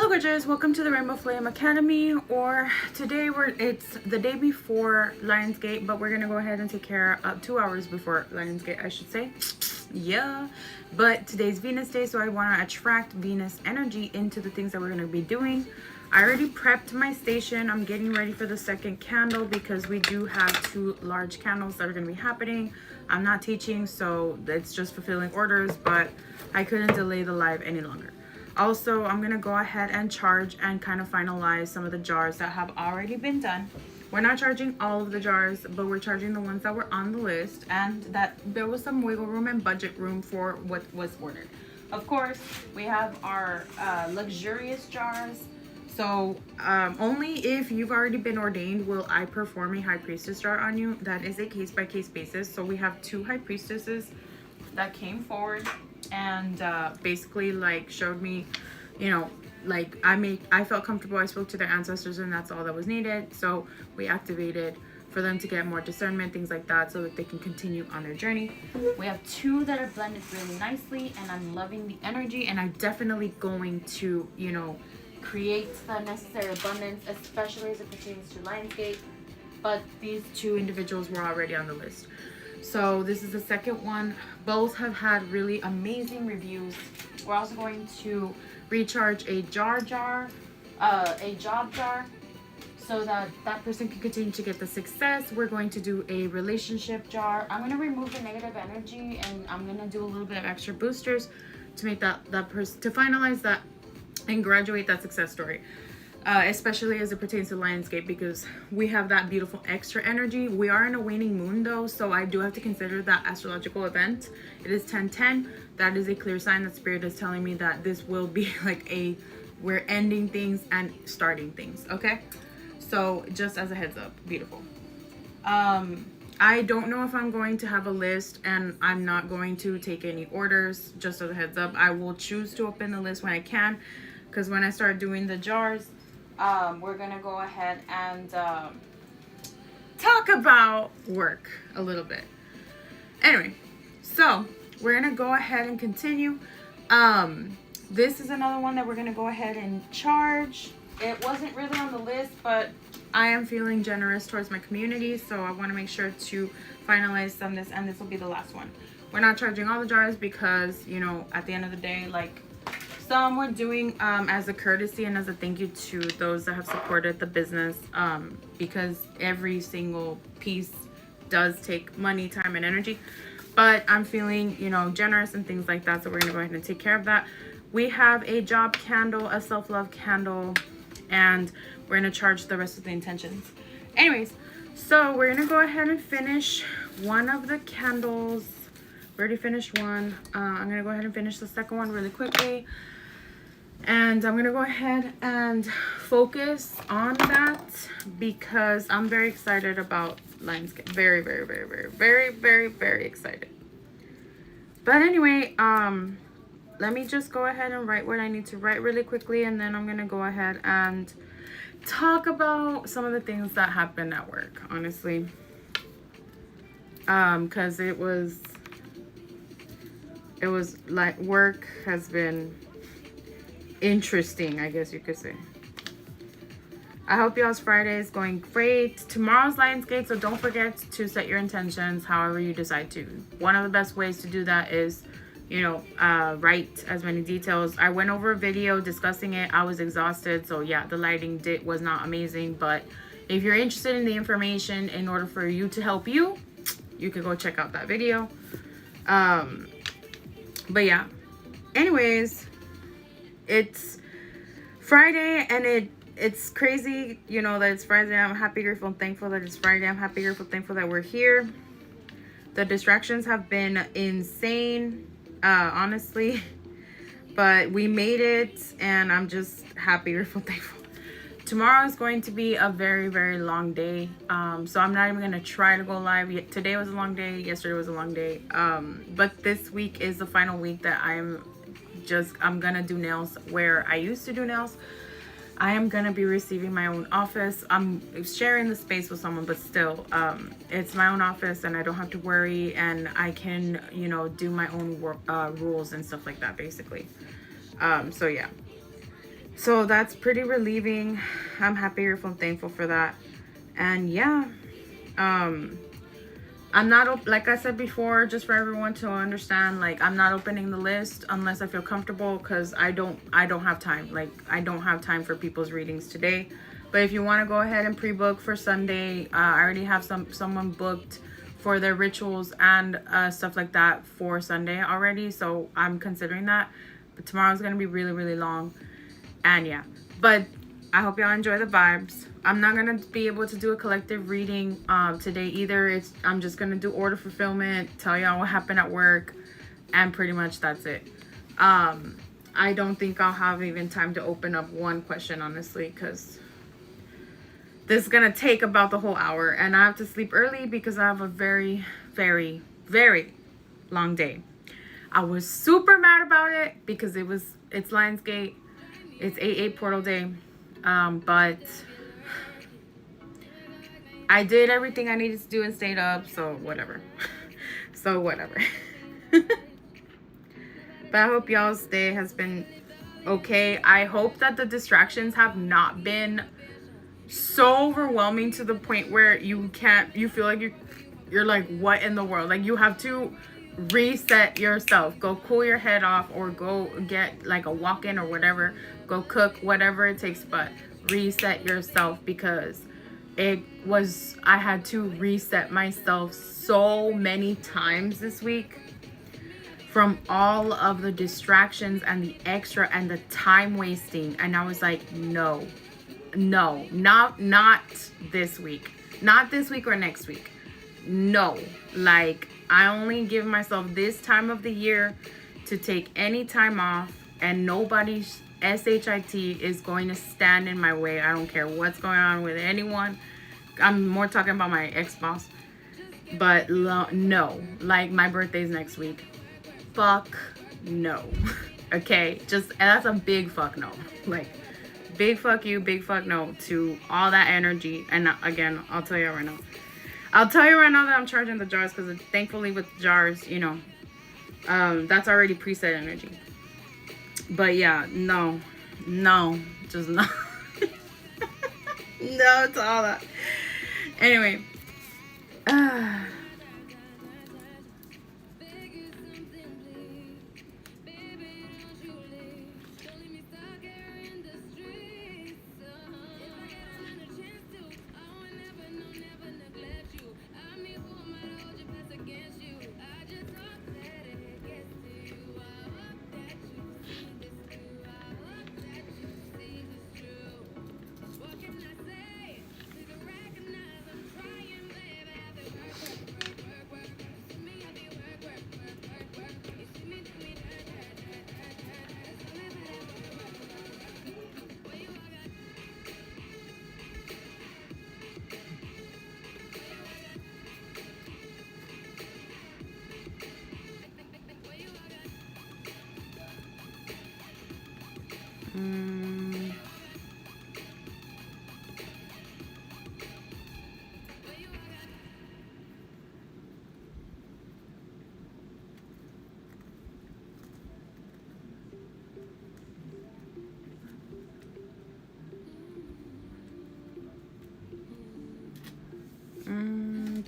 Hello gorgeous, welcome to the Rainbow Flame Academy, or today it's the day before Lionsgate, but we're gonna go ahead and take care of 2 hours before Lionsgate, I should say. Yeah, but today's Venus day, so I want to attract Venus energy into the things that we're going to be doing. I already prepped my station. I'm getting ready for the second candle because we do have 2 large candles that are going to be happening. I'm not teaching, so it's just fulfilling orders, but I couldn't delay the live any longer. Also, I'm going to go ahead and charge and kind of finalize some of the jars that have already been done. We're not charging all of the jars, but we're charging the ones that were on the list, and that there was some wiggle room and budget room for what was ordered. Of course, we have our luxurious jars. So only if you've already been ordained will I perform a high priestess jar on you. That is a case-by-case basis. So we have 2 high priestesses that came forward and basically like showed me, you know, like I felt comfortable. I spoke to their ancestors and that's all that was needed. So we activated for them to get more discernment, things like that, so that they can continue on their journey. We have 2 that are blended really nicely, and I'm loving the energy, and I'm definitely going to, you know, create the necessary abundance, especially as it pertains to Lionsgate. But these 2 individuals were already on the list. So this is the second one. Both have had really amazing reviews. We're also going to recharge a job jar, so that that person can continue to get the success. We're going to do a relationship jar. I'm going to remove the negative energy, and I'm going to do a little bit of extra boosters to make that person, to finalize that and graduate that success story. Especially as it pertains to Lionsgate, because we have that beautiful extra energy. We are in a waning moon though, so I do have to consider that astrological event. It is 10/10. That is a clear sign that Spirit is telling me that this will be like we're ending things and starting things, okay? So just as a heads up, beautiful. I don't know if I'm going to have a list, and I'm not going to take any orders, just as a heads up. I will choose to open the list when I can, because when I start doing the jars, we're gonna go ahead and talk about work a little bit. Anyway, so we're gonna go ahead and continue. This is another one that we're gonna go ahead and charge. It wasn't really on the list, but I am feeling generous towards my community, so I want to make sure to finalize some of this, and this will be the last one. We're not charging all the jars because, you know, at the end of the day, like, some we're doing as a courtesy and as a thank you to those that have supported the business, because every single piece does take money, time, and energy. But I'm feeling, you know, generous and things like that, so we're gonna go ahead and take care of that. We have a job candle, a self-love candle, and we're gonna charge the rest of the intentions. Anyways, so we're gonna go ahead and finish one of the candles. We already finished one. I'm gonna go ahead and finish the second one really quickly. And I'm gonna go ahead and focus on that because I'm very excited about Lionsgate. Very, very, very, very, very, very, very excited. But anyway, let me just go ahead and write what I need to write really quickly, and then I'm gonna go ahead and talk about some of the things that happened at work, honestly. Because it was like, work has been interesting, I guess you could say. I hope y'all's Friday is going great. Tomorrow's Lionsgate, so don't forget to set your intentions however you decide to. One of the best ways to do that is, you know, write as many details. I went over a video discussing it. I was exhausted, so yeah, the lighting was not amazing, but if you're interested in the information in order for you to help you, you can go check out that video. But yeah, anyways, it's Friday, and it's crazy, you know, that it's Friday. I'm happy, grateful, and thankful that it's Friday. I'm happy, grateful, thankful that we're here. The distractions have been insane, honestly, but we made it, and I'm just happy, grateful, thankful. Tomorrow is going to be a very, very long day, so I'm not even going to try to go live. Today was a long day, yesterday was a long day, but this week is the final week that I'm gonna do nails where I used to do nails. I am gonna be receiving my own office. I'm sharing the space with someone, but still, it's my own office, and I don't have to worry, and I can, you know, do my own rules and stuff like that, basically. So yeah. So that's pretty relieving. I'm happy, grateful, and thankful for that. And yeah, I'm not, like I said before, just for everyone to understand, like, I'm not opening the list unless I feel comfortable, because I don't have time. Like, I don't have time for people's readings today. But if you want to go ahead and pre-book for Sunday, I already have someone booked for their rituals and stuff like that for Sunday already. So I'm considering that. But tomorrow's going to be really, really long. And yeah, but I hope y'all enjoy the vibes. I'm not gonna be able to do a collective reading today either. I'm just gonna do order fulfillment, tell y'all what happened at work, and pretty much that's it. I don't think I'll have even time to open up one question, honestly, because this is gonna take about the whole hour, and I have to sleep early because I have a very, very, very long day. I was super mad about it because it's Lionsgate. It's 8/8 portal day, but I did everything I needed to do and stayed up, so whatever. But I hope y'all's day has been okay. I hope that the distractions have not been so overwhelming to the point where you feel like you're like, what in the world? Like, you have to reset yourself. Go cool your head off, or go get like a walk-in or whatever. Go cook, whatever it takes, but reset yourself, because I had to reset myself so many times this week from all of the distractions and the extra and the time wasting. And I was like, no, not this week. Not this week or next week. No, like, I only give myself this time of the year to take any time off, and nobody's SHIT is going to stand in my way. I don't care what's going on with anyone. I'm more talking about my ex-boss. But no, like, my birthday's next week. Fuck no. Okay, and that's a big fuck no. Like, big fuck you, big fuck no to all that energy. And again, I'll tell you right now that I'm charging the jars, because thankfully with jars, that's already preset energy. But yeah, no, just no. No to all that. Anyway.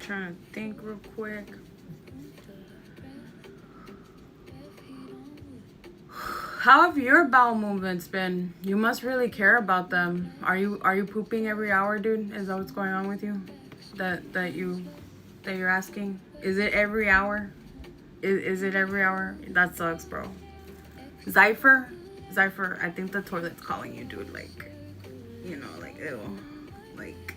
Trying to think real quick. How have your bowel movements been? You must really care about them. Are you pooping every hour, dude? Is that what's going on with you? That you're asking? Is it every hour? Is it every hour? That sucks, bro. Zypher, I think the toilet's calling you, dude. Like, like, ew. Like,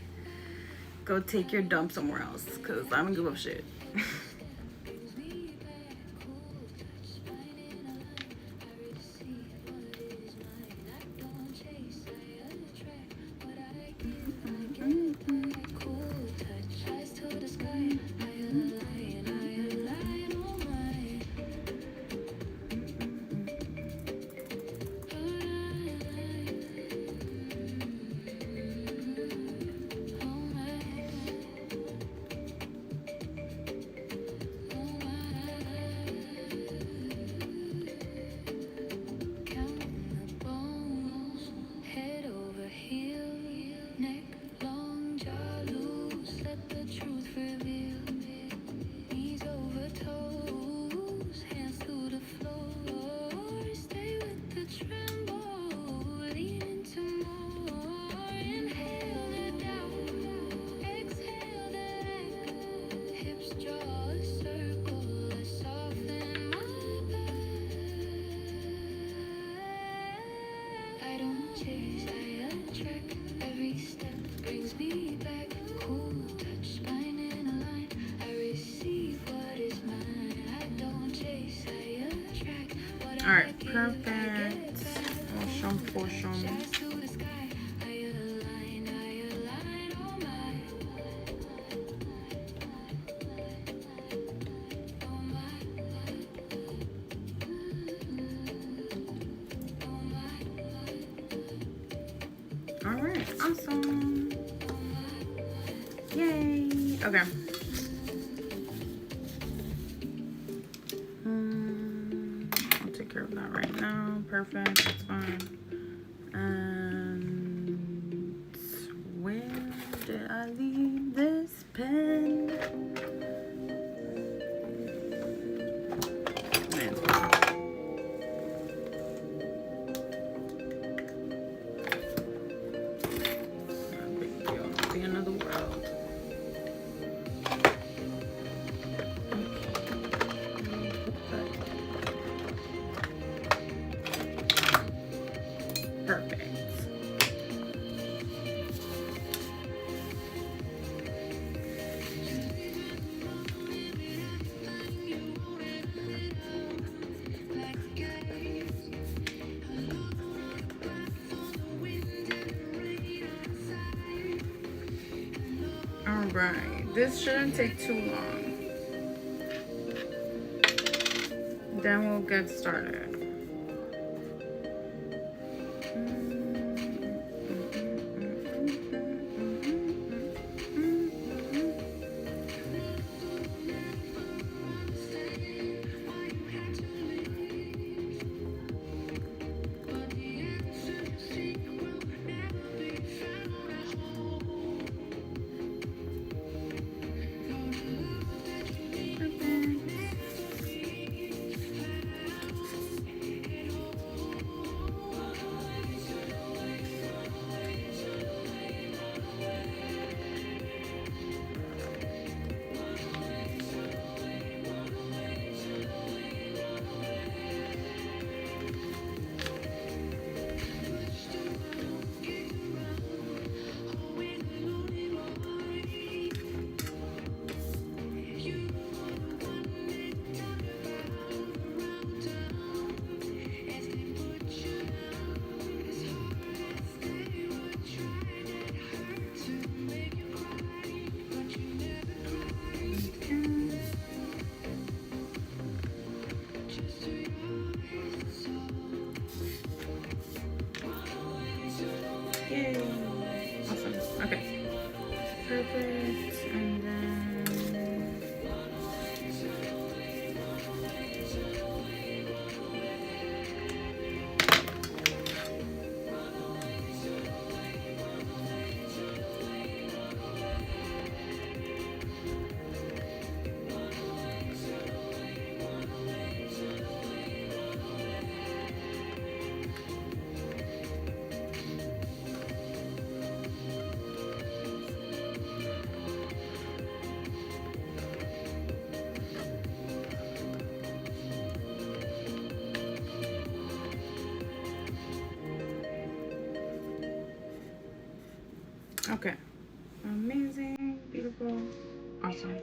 go take your dump somewhere else, because I don't give a shit. All right, perfect. Awesome portion. All right, awesome. Yay. Okay. I'll take care of that right now. Perfect. That's fine. And where did I leave this pen? Alright, this shouldn't take too long. Then we'll get started. Yay. Awesome. Okay. Perfect. And then okay. Amazing, beautiful, awesome.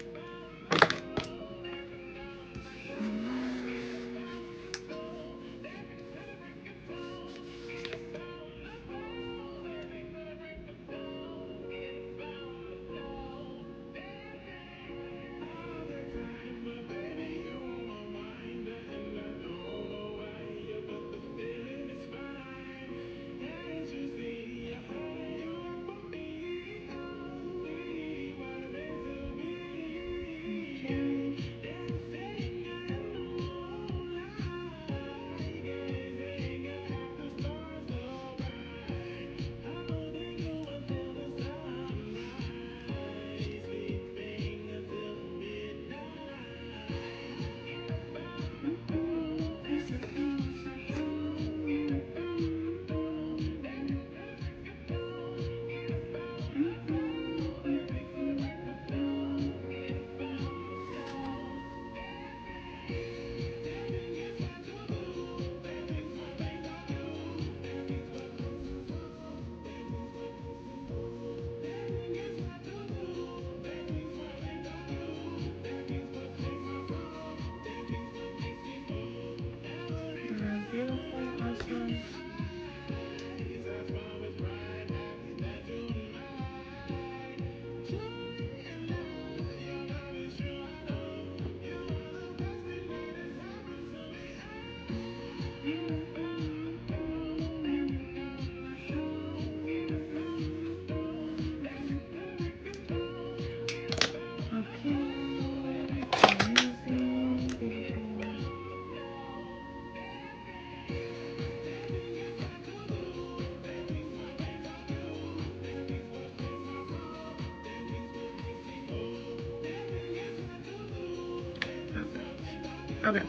Okay.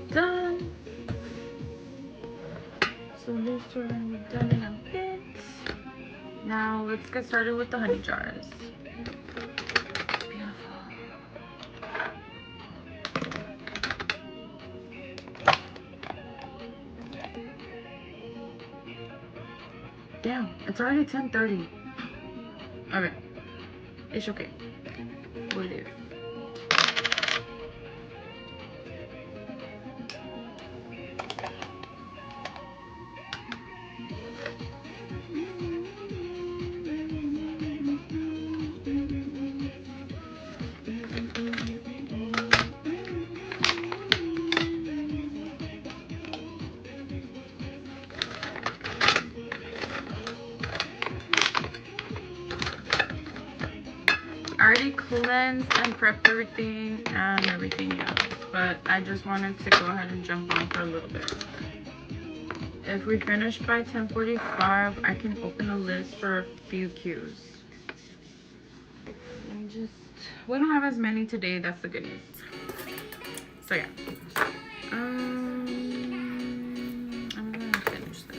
Done. So these two are going to be done in a bit. Now let's get started with the honey jars. Beautiful. Damn, it's already 10:30. Okay. It's okay. We'll leave. I already cleansed and prepped everything and everything else, but I just wanted to go ahead and jump on for a little bit. If we finish by 10:45, I can open a list for a few cues. We don't have as many today, that's the good news. So yeah. I'm gonna finish this.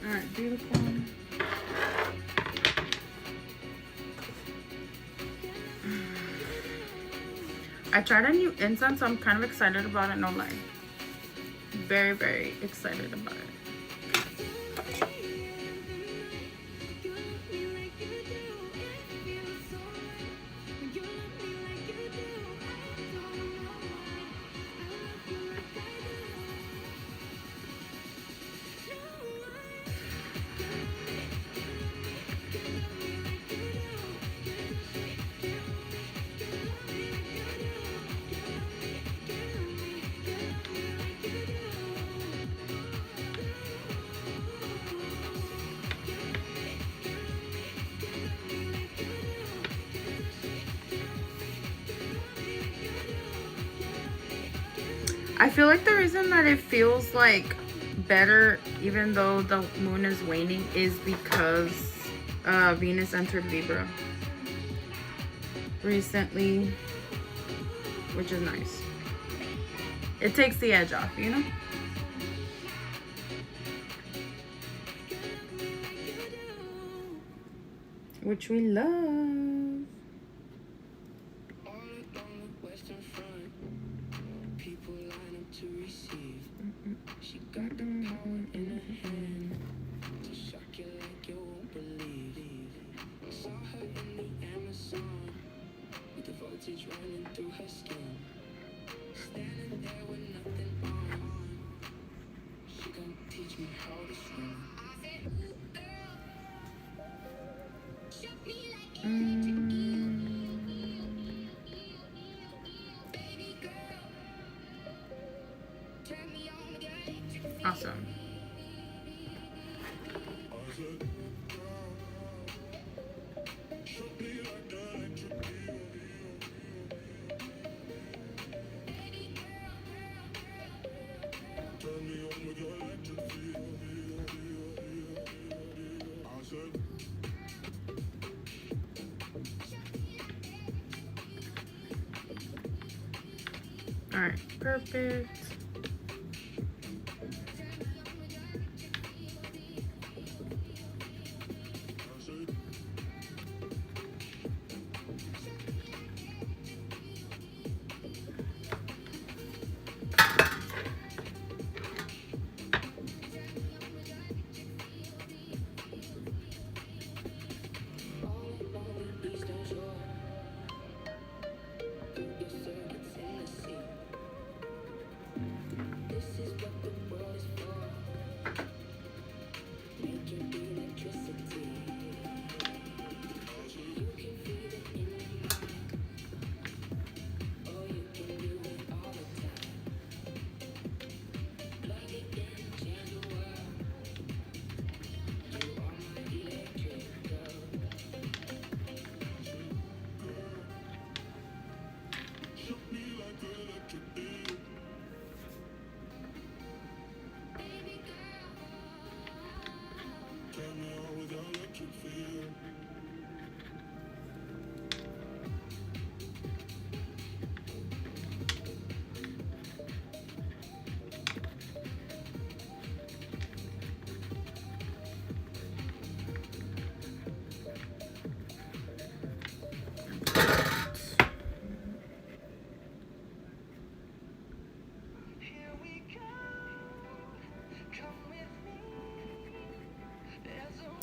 Alright, beautiful. I tried a new incense, so I'm kind of excited about it, no lie. Very, very excited about it. I feel like the reason that it feels like better even though the moon is waning is because Venus entered Libra recently, which is nice. It takes the edge off, you know? Which we love. Awesome. All right, perfect.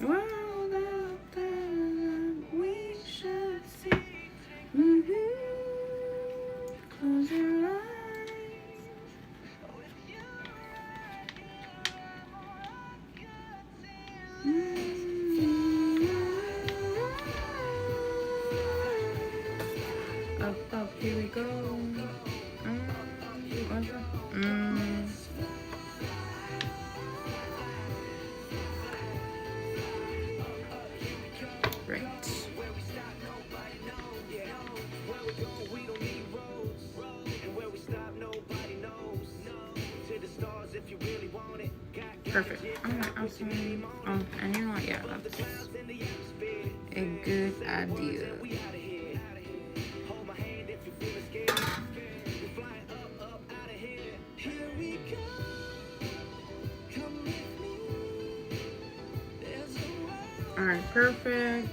Well, we should see. Close your eyes. Up, here we go. Right. Perfect. Alright, awesome. Oh, and you know what? Yeah, that's a good idea. Alright, perfect.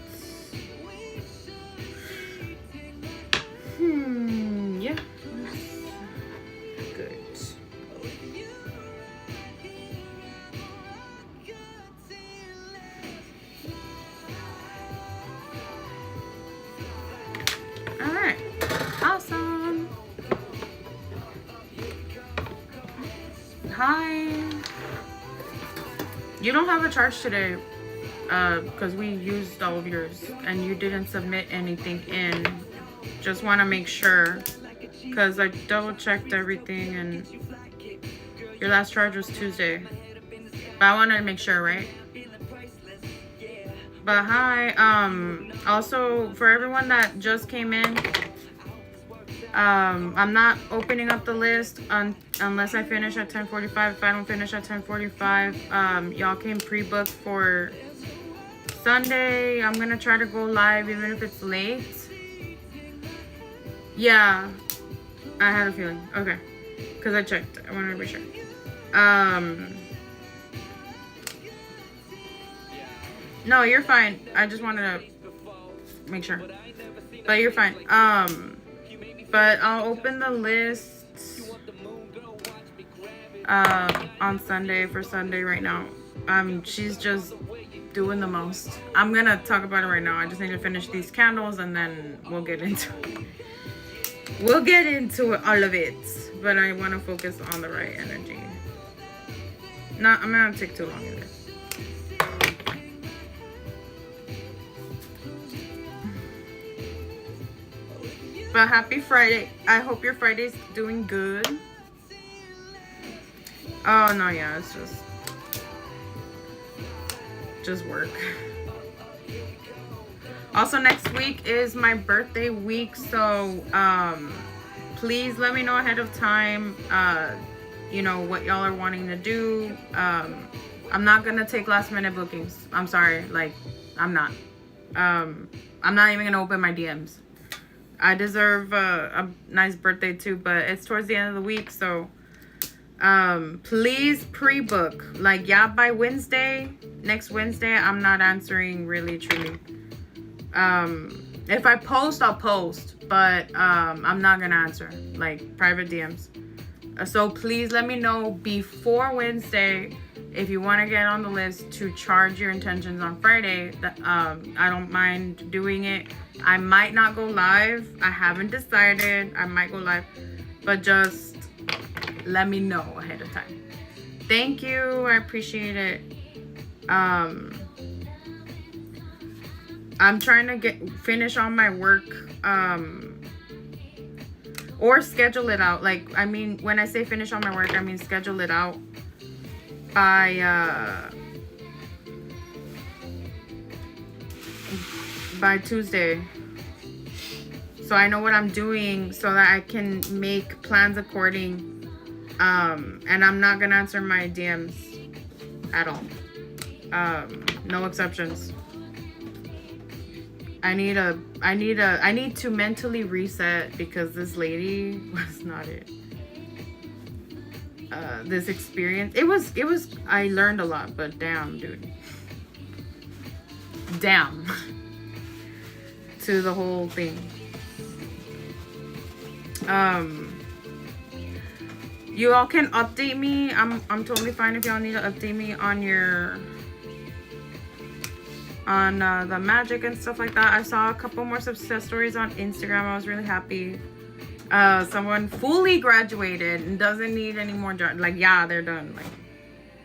Yeah. Good. Alright. Awesome. Hi. You don't have a charge today. Because we used all of yours and you didn't submit anything in. Just want to make sure, because I double checked everything and your last charge was Tuesday, but I wanted to make sure, right? But hi, also for everyone that just came in, I'm not opening up the list unless I finish at 10:45. If I don't finish at 10:45, y'all can pre-book for Sunday. I'm gonna try to go live even if it's late. Yeah, I had a feeling. Okay, because I checked. I wanted to be sure. No, you're fine. I just wanted to make sure. But you're fine. But I'll open the list on Sunday for Sunday right now. She's just doing the most. I'm gonna talk about it right now. I just need to finish these candles and then we'll get into it. We'll get into all of it. But I want to focus on the right energy. I'm not gonna take too long either. But happy Friday. I hope your Friday's doing good. Oh no, yeah, it's just work. Also, next week is my birthday week, so please let me know ahead of time you know what y'all are wanting to do. I'm not gonna take last minute bookings. I'm sorry, like I'm not even gonna open my DMs. I deserve a nice birthday too, but it's towards the end of the week, so please pre-book. Like, yeah, by Wednesday, next Wednesday, I'm not answering really truly. If I post, I'll post, but I'm not gonna answer like private DMs. So please let me know before Wednesday if you want to get on the list to charge your intentions on Friday. I don't mind doing it. I might not go live. I haven't decided. I might go live, but just let me know ahead of time. Thank you. I appreciate it. I'm trying to finish all my work, or schedule it out. Like, I mean, when I say finish all my work, I mean schedule it out by Tuesday, so I know what I'm doing, so that I can make plans according. And I'm not gonna answer my DMs at all. No exceptions. I need to mentally reset, because this lady was not it. This experience, it was, I learned a lot, but damn, dude. Damn. To the whole thing. You all can update me. I'm totally fine if y'all need to update me on your on the magic and stuff like that. I saw a couple more success stories on Instagram. I was really happy. Someone fully graduated and doesn't need any more like, yeah, they're done. Like,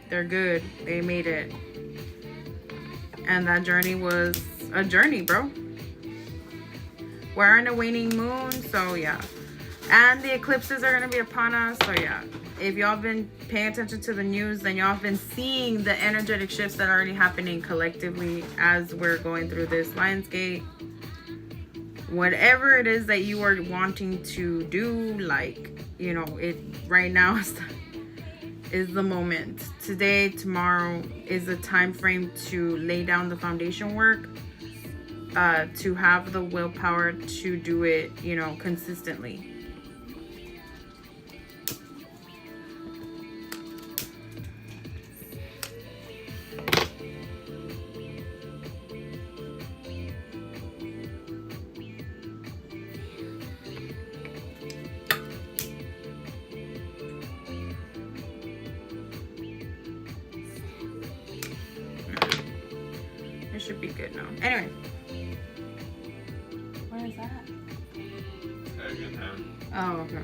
they're good. They made it. And that journey was a journey, bro. We're in a waning moon, so yeah. And the eclipses are going to be upon us, so yeah. If y'all been paying attention to the news, then y'all have been seeing the energetic shifts that are already happening collectively as we're going through this Lionsgate. Whatever it is that you are wanting to do, like, you know, it right now is the moment. Today, tomorrow is the time frame to lay down the foundation work, to have the willpower to do it, you know, consistently. Should be good now. Anyway. What is that? Oh, okay.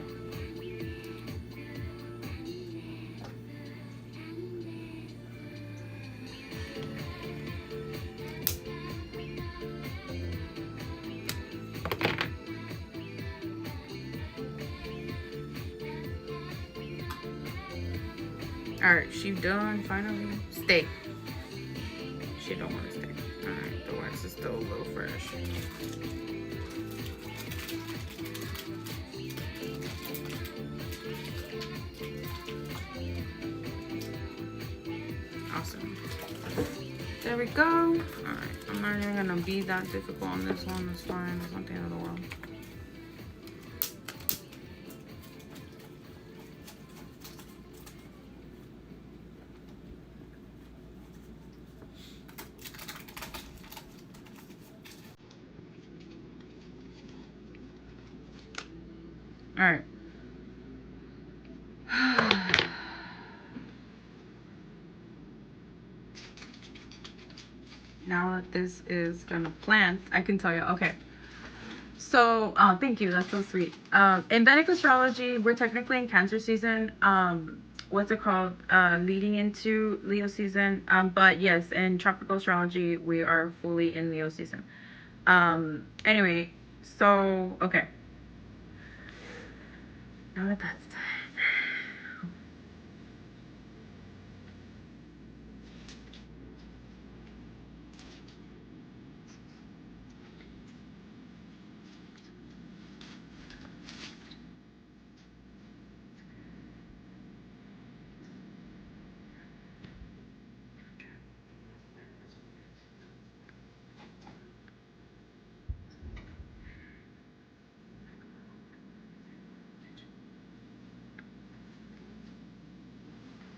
Alright, she done finally. Stay. She don't want to stay. Alright, the wax is still a little fresh. Awesome. There we go. Alright, I'm not even gonna be that difficult on this one. That's fine. It's not the end of the world. All right. Now that this is gonna plant, I can tell you. Okay. So, thank you. That's so sweet. In Vedic astrology, we're technically in Cancer season. What's it called? Leading into Leo season. But yes, in tropical astrology, we are fully in Leo season. Anyway, so okay. Now that that's done.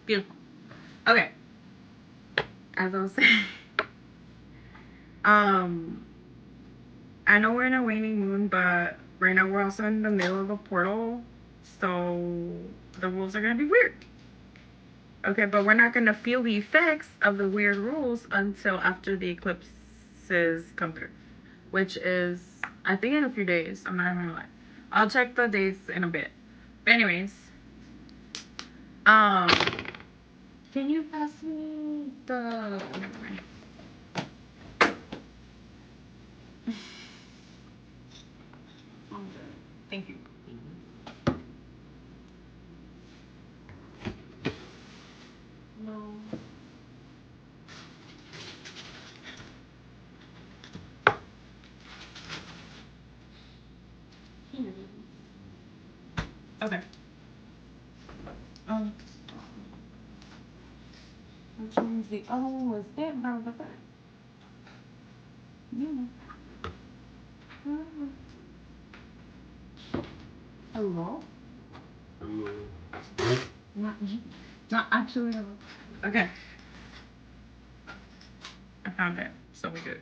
Beautiful. Okay. As I was saying, I know we're in a waning moon, but right now we're also in the middle of a portal, so the rules are gonna be weird. Okay, but we're not gonna feel the effects of the weird rules until after the eclipses come through, which is, I think, in a few days. I'm not gonna lie. I'll check the dates in a bit. But anyways, can you pass me the? Thank you. No. Okay. Which means the other one was dead by the back. Yeah. Hello? Hello. Not actually hello. Okay. I found it, so we good.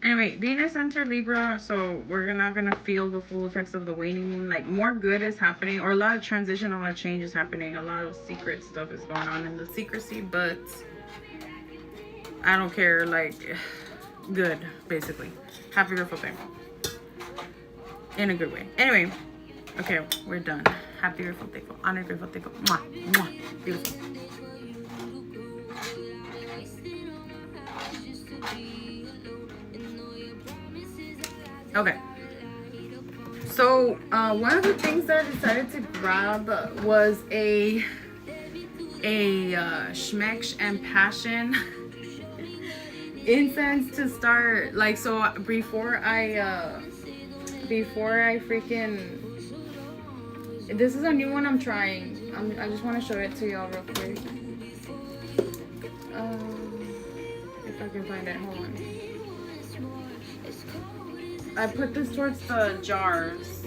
Anyway, Venus entered Libra, so we're not gonna feel the full effects of the waning moon. Like, more good is happening, or a lot of transition, a lot of change is happening, a lot of secret stuff is going on in the secrecy, but I don't care. Like, good, basically. Happy, grateful, thankful. In a good way. Anyway, okay, we're done. Happy, grateful, thankful. Honored, grateful, thankful. Mwah, mwah. Beautiful. Okay. So, one of the things that I decided to grab was a Schmecks and Passion incense to start. Like, so before I freaking, this is a new one I'm trying. I just want to show it to y'all real quick. If I can find it, hold on. I put this towards the jars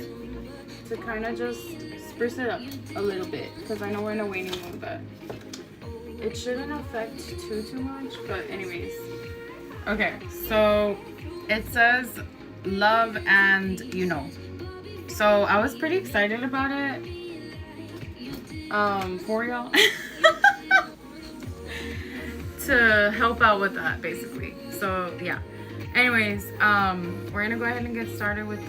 to kind of just spruce it up a little bit, because I know we're in a waning mood, but it shouldn't affect too much. But anyways, okay, so it says love and you know. So I was pretty excited about it for y'all to help out with that, basically. So yeah. Anyways, we're gonna go ahead and get started with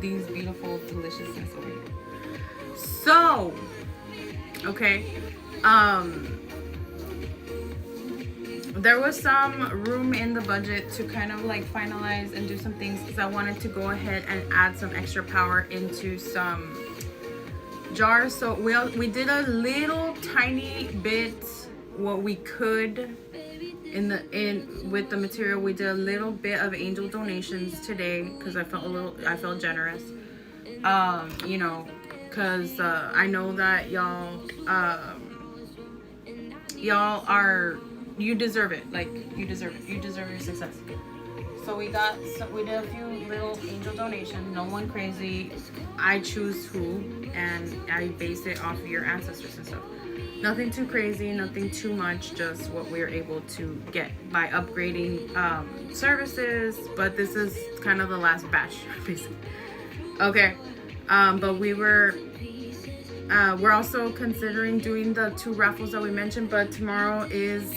these beautiful deliciousness over here. So, okay, there was some room in the budget to kind of like finalize and do some things, because I wanted to go ahead and add some extra power into some jars. So we did a little tiny bit what we could with the material. We did a little bit of angel donations today, because I felt generous, you know, because I know that y'all you deserve it. Like, you deserve it. You deserve your success. So we did a few little angel donations. No one crazy. I choose who, and I base it off of your ancestors and stuff. Nothing too crazy, nothing too much, just what we're able to get by upgrading services. But this is kind of the last batch, basically. Okay, but we're also considering doing the 2 raffles that we mentioned, but tomorrow is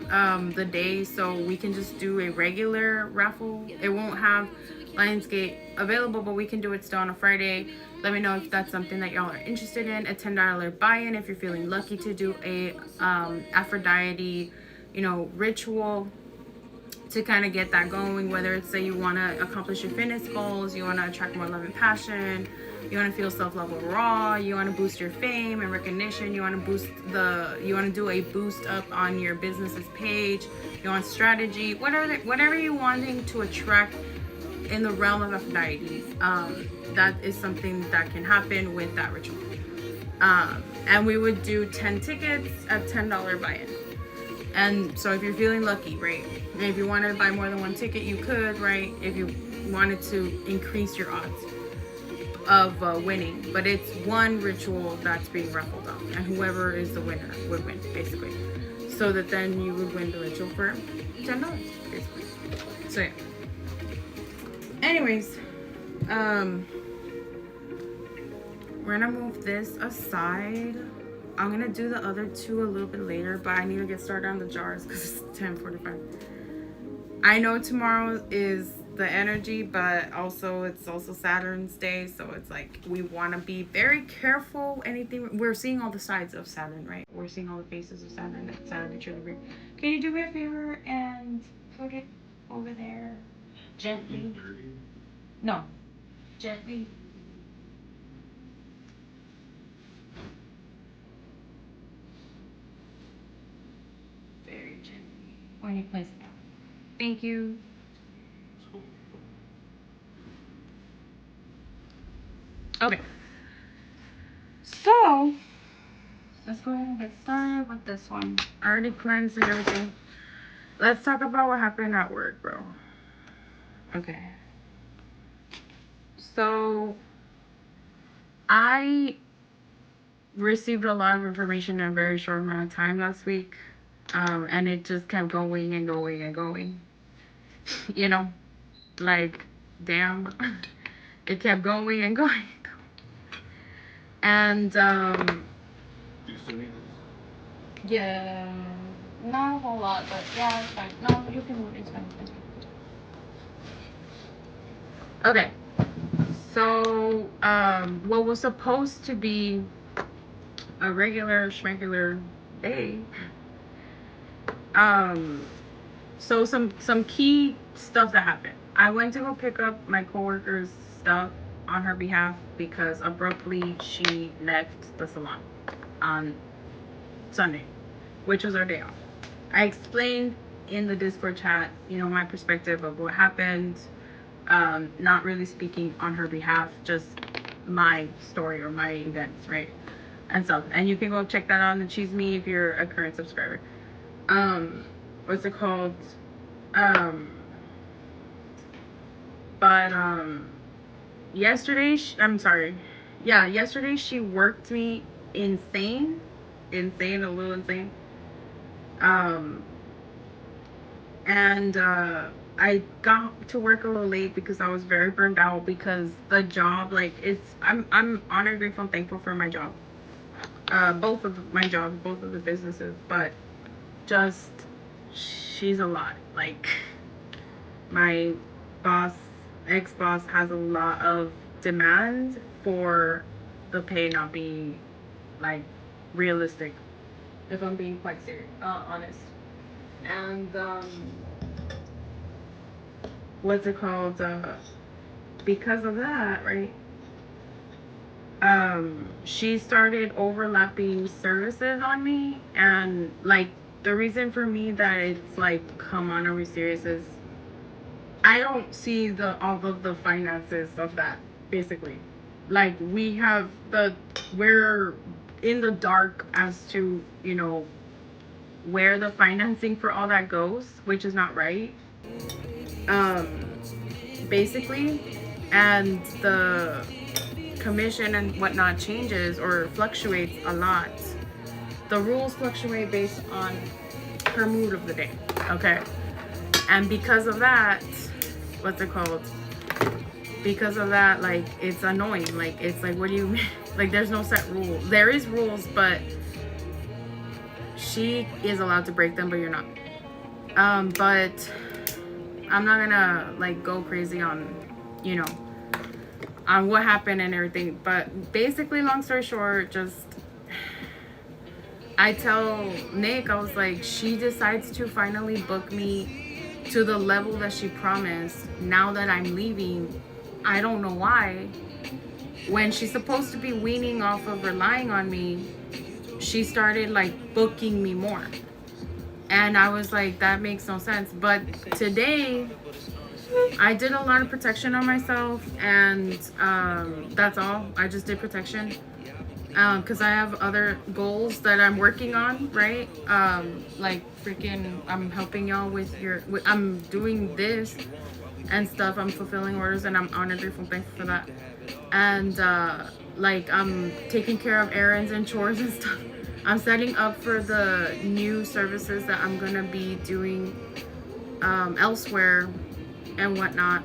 the day, so we can just do a regular raffle. It won't have Lionsgate available, but we can do it still on a Friday. Let me know if that's something that y'all are interested in. A $10 buy-in if you're feeling lucky to do a Aphrodite, you know, ritual to kind of get that going. Whether it's, say, you want to accomplish your fitness goals, you want to attract more love and passion, you want to feel self-love overall, you want to boost your fame and recognition, you want to do a boost up on your business's page, you want strategy, whatever you're wanting to attract in the realm of Aphrodite, that is something that can happen with that ritual. And we would do 10 tickets at $10 buy-in. And so if you're feeling lucky, right? And if you wanted to buy more than 1 ticket, you could, right? If you wanted to increase your odds of winning. But it's one ritual that's being raffled off, and whoever is the winner would win, basically. So that then you would win the ritual for $10, basically. So yeah. Anyways, we're gonna move this aside. I'm gonna do the other 2 a little bit later, but I need to get started on the jars because it's 10:45. I know tomorrow is the energy, but it's also Saturn's day, so it's like we want to be very careful. We're seeing all the sides of Saturn, right? We're seeing all the faces of Saturn. Saturn retrograde. Can you do me a favor and put it over there gently? No, gently. Very gently. When you place it down. Thank you. Okay. So, let's go ahead and get started with this one. I already cleansed and everything. Let's talk about what happened at work, bro. Okay. So, I received a lot of information in a very short amount of time last week. And it just kept going and going and going. You know, like, damn. It kept going and going. And, yeah, not a whole lot, but yeah, it's fine. No, you can move. It's fine. It's fine. Okay. So, what was supposed to be a regular schmegular day, so some key stuff that happened. I went to go pick up my coworker's stuff on her behalf because abruptly she left the salon on Sunday, which was our day off. I explained in the Discord chat, my perspective of what happened. Not really speaking on her behalf, just my story or my events, right? And stuff. And you can go check that out on the Cheese Me if you're a current subscriber. What's it called? But yesterday, yesterday she worked me insane, a little insane. And I got to work a little late because I was very burned out because the job, like, I'm honored, grateful, and thankful for my job. Both of my jobs, both of the businesses, but just, she's a lot. Like, my ex-boss has a lot of demand for the pay not being, like, realistic, if I'm being quite serious, honest. And, what's it called? Because of that, right? She started overlapping services on me, and like the reason for me that it's like, come on, are we serious? Is I don't see all of the finances of that. Basically, like we're in the dark as to where the financing for all that goes, which is not right. Basically, and the commission and whatnot changes or fluctuates a lot. The rules fluctuate based on her mood of the day, okay? And because of that, what's it called? Because of that, like, it's annoying. Like, it's like, what do you mean? Like, there's no set rule. There is rules, but she is allowed to break them, but you're not. But I'm not gonna like go crazy on, on what happened and everything. But basically, long story short, just I tell Nick, I was like, she decides to finally book me to the level that she promised. Now that I'm leaving, I don't know why. When she's supposed to be weaning off of relying on me, she started like booking me more. And I was like, that makes no sense. But today, I did a lot of protection on myself, and that's all. I just did protection because I have other goals that I'm working on, right? Like freaking, I'm helping y'all with I'm doing this and stuff. I'm fulfilling orders, and I'm honored, grateful, thankful for that. And like I'm taking care of errands and chores and stuff. I'm setting up for the new services that I'm gonna be doing elsewhere and whatnot.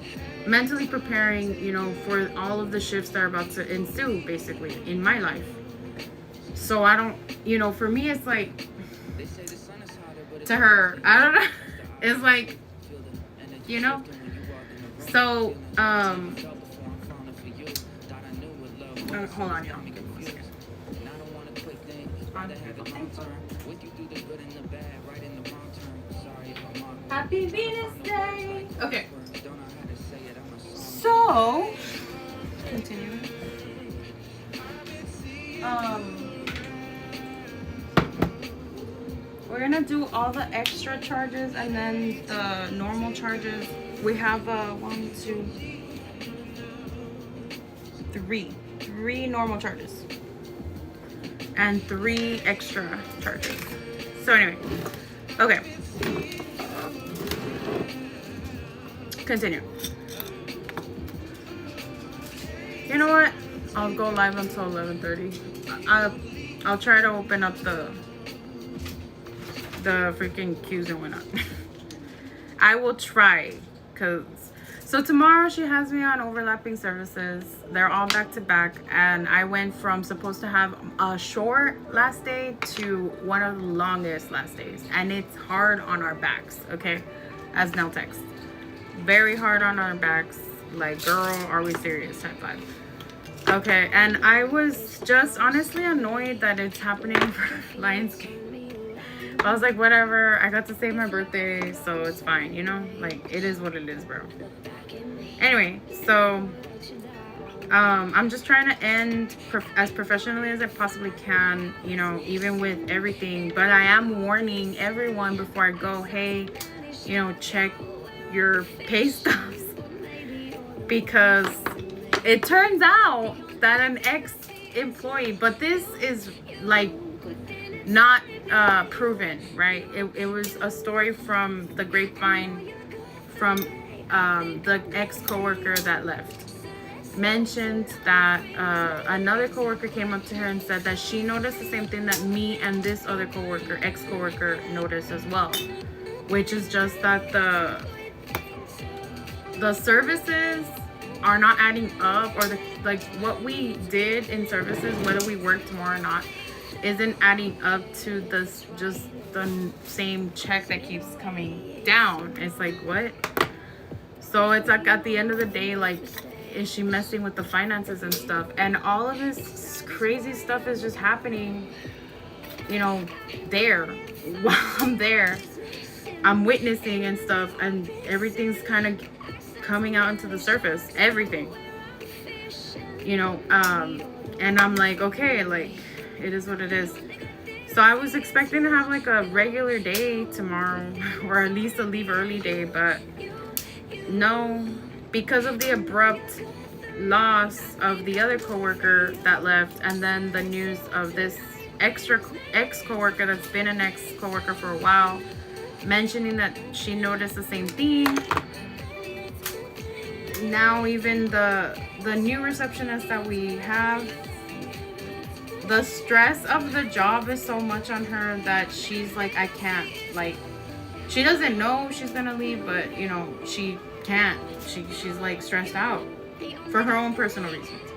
Mentally preparing, for all of the shifts that are about to ensue, basically, in my life. So I don't, for me, it's like, to her, I don't know. It's like, so, hold on, y'all. Happy Venus Day. Okay. So, continuing. We're gonna do all the extra charges and then the normal charges. We have 1, 2, 3 normal charges and 3 extra charges. So anyway, okay. Continue. You know what? I'll go live until 11:30. I'll try to open up the the freaking queues and whatnot. I will try, because so tomorrow she has me on overlapping services. They're all back to back, and I went from supposed to have a short last day to one of the longest last days, and it's hard on our backs, okay, as nail techs. Very hard on our backs, like, girl, are we serious type vibe. Okay, and I was just honestly annoyed that it's happening for Lionsgate. I was like, whatever, I got to save my birthday, so it's fine, you know? Like, it is what it is, bro. Anyway, so I'm just trying to end as professionally as I possibly can, you know, even with everything. But I am warning everyone before I go, hey, you know, check your pay stubs. Because it turns out that an ex-employee, but this is like not proven, right? It was a story from the grapevine from the ex-coworker that left. Mentioned that another coworker came up to her and said that she noticed the same thing that me and this other coworker, ex-coworker, noticed as well, which is just that the services are not adding up, or the like what we did in services, whether we work tomorrow or not, isn't adding up to this just the same check that keeps coming down. It's like, what? So it's like at the end of the day, like, is she messing with the finances and stuff? And all of this crazy stuff is just happening, you know, there while I'm there. I'm witnessing and stuff, and everything's kind of coming out into the surface, everything, you know, and I'm like, okay, like, it is what it is. So I was expecting to have like a regular day tomorrow, or at least a leave early day, but no, because of the abrupt loss of the other coworker that left, and then the news of this ex-coworker that's been an ex-coworker for a while, mentioning that she noticed the same thing. Now even the new receptionist that we have, the stress of the job is so much on her that she's like, I can't, like, she doesn't know she's gonna leave, but you know, she can't, she's like stressed out for her own personal reasons.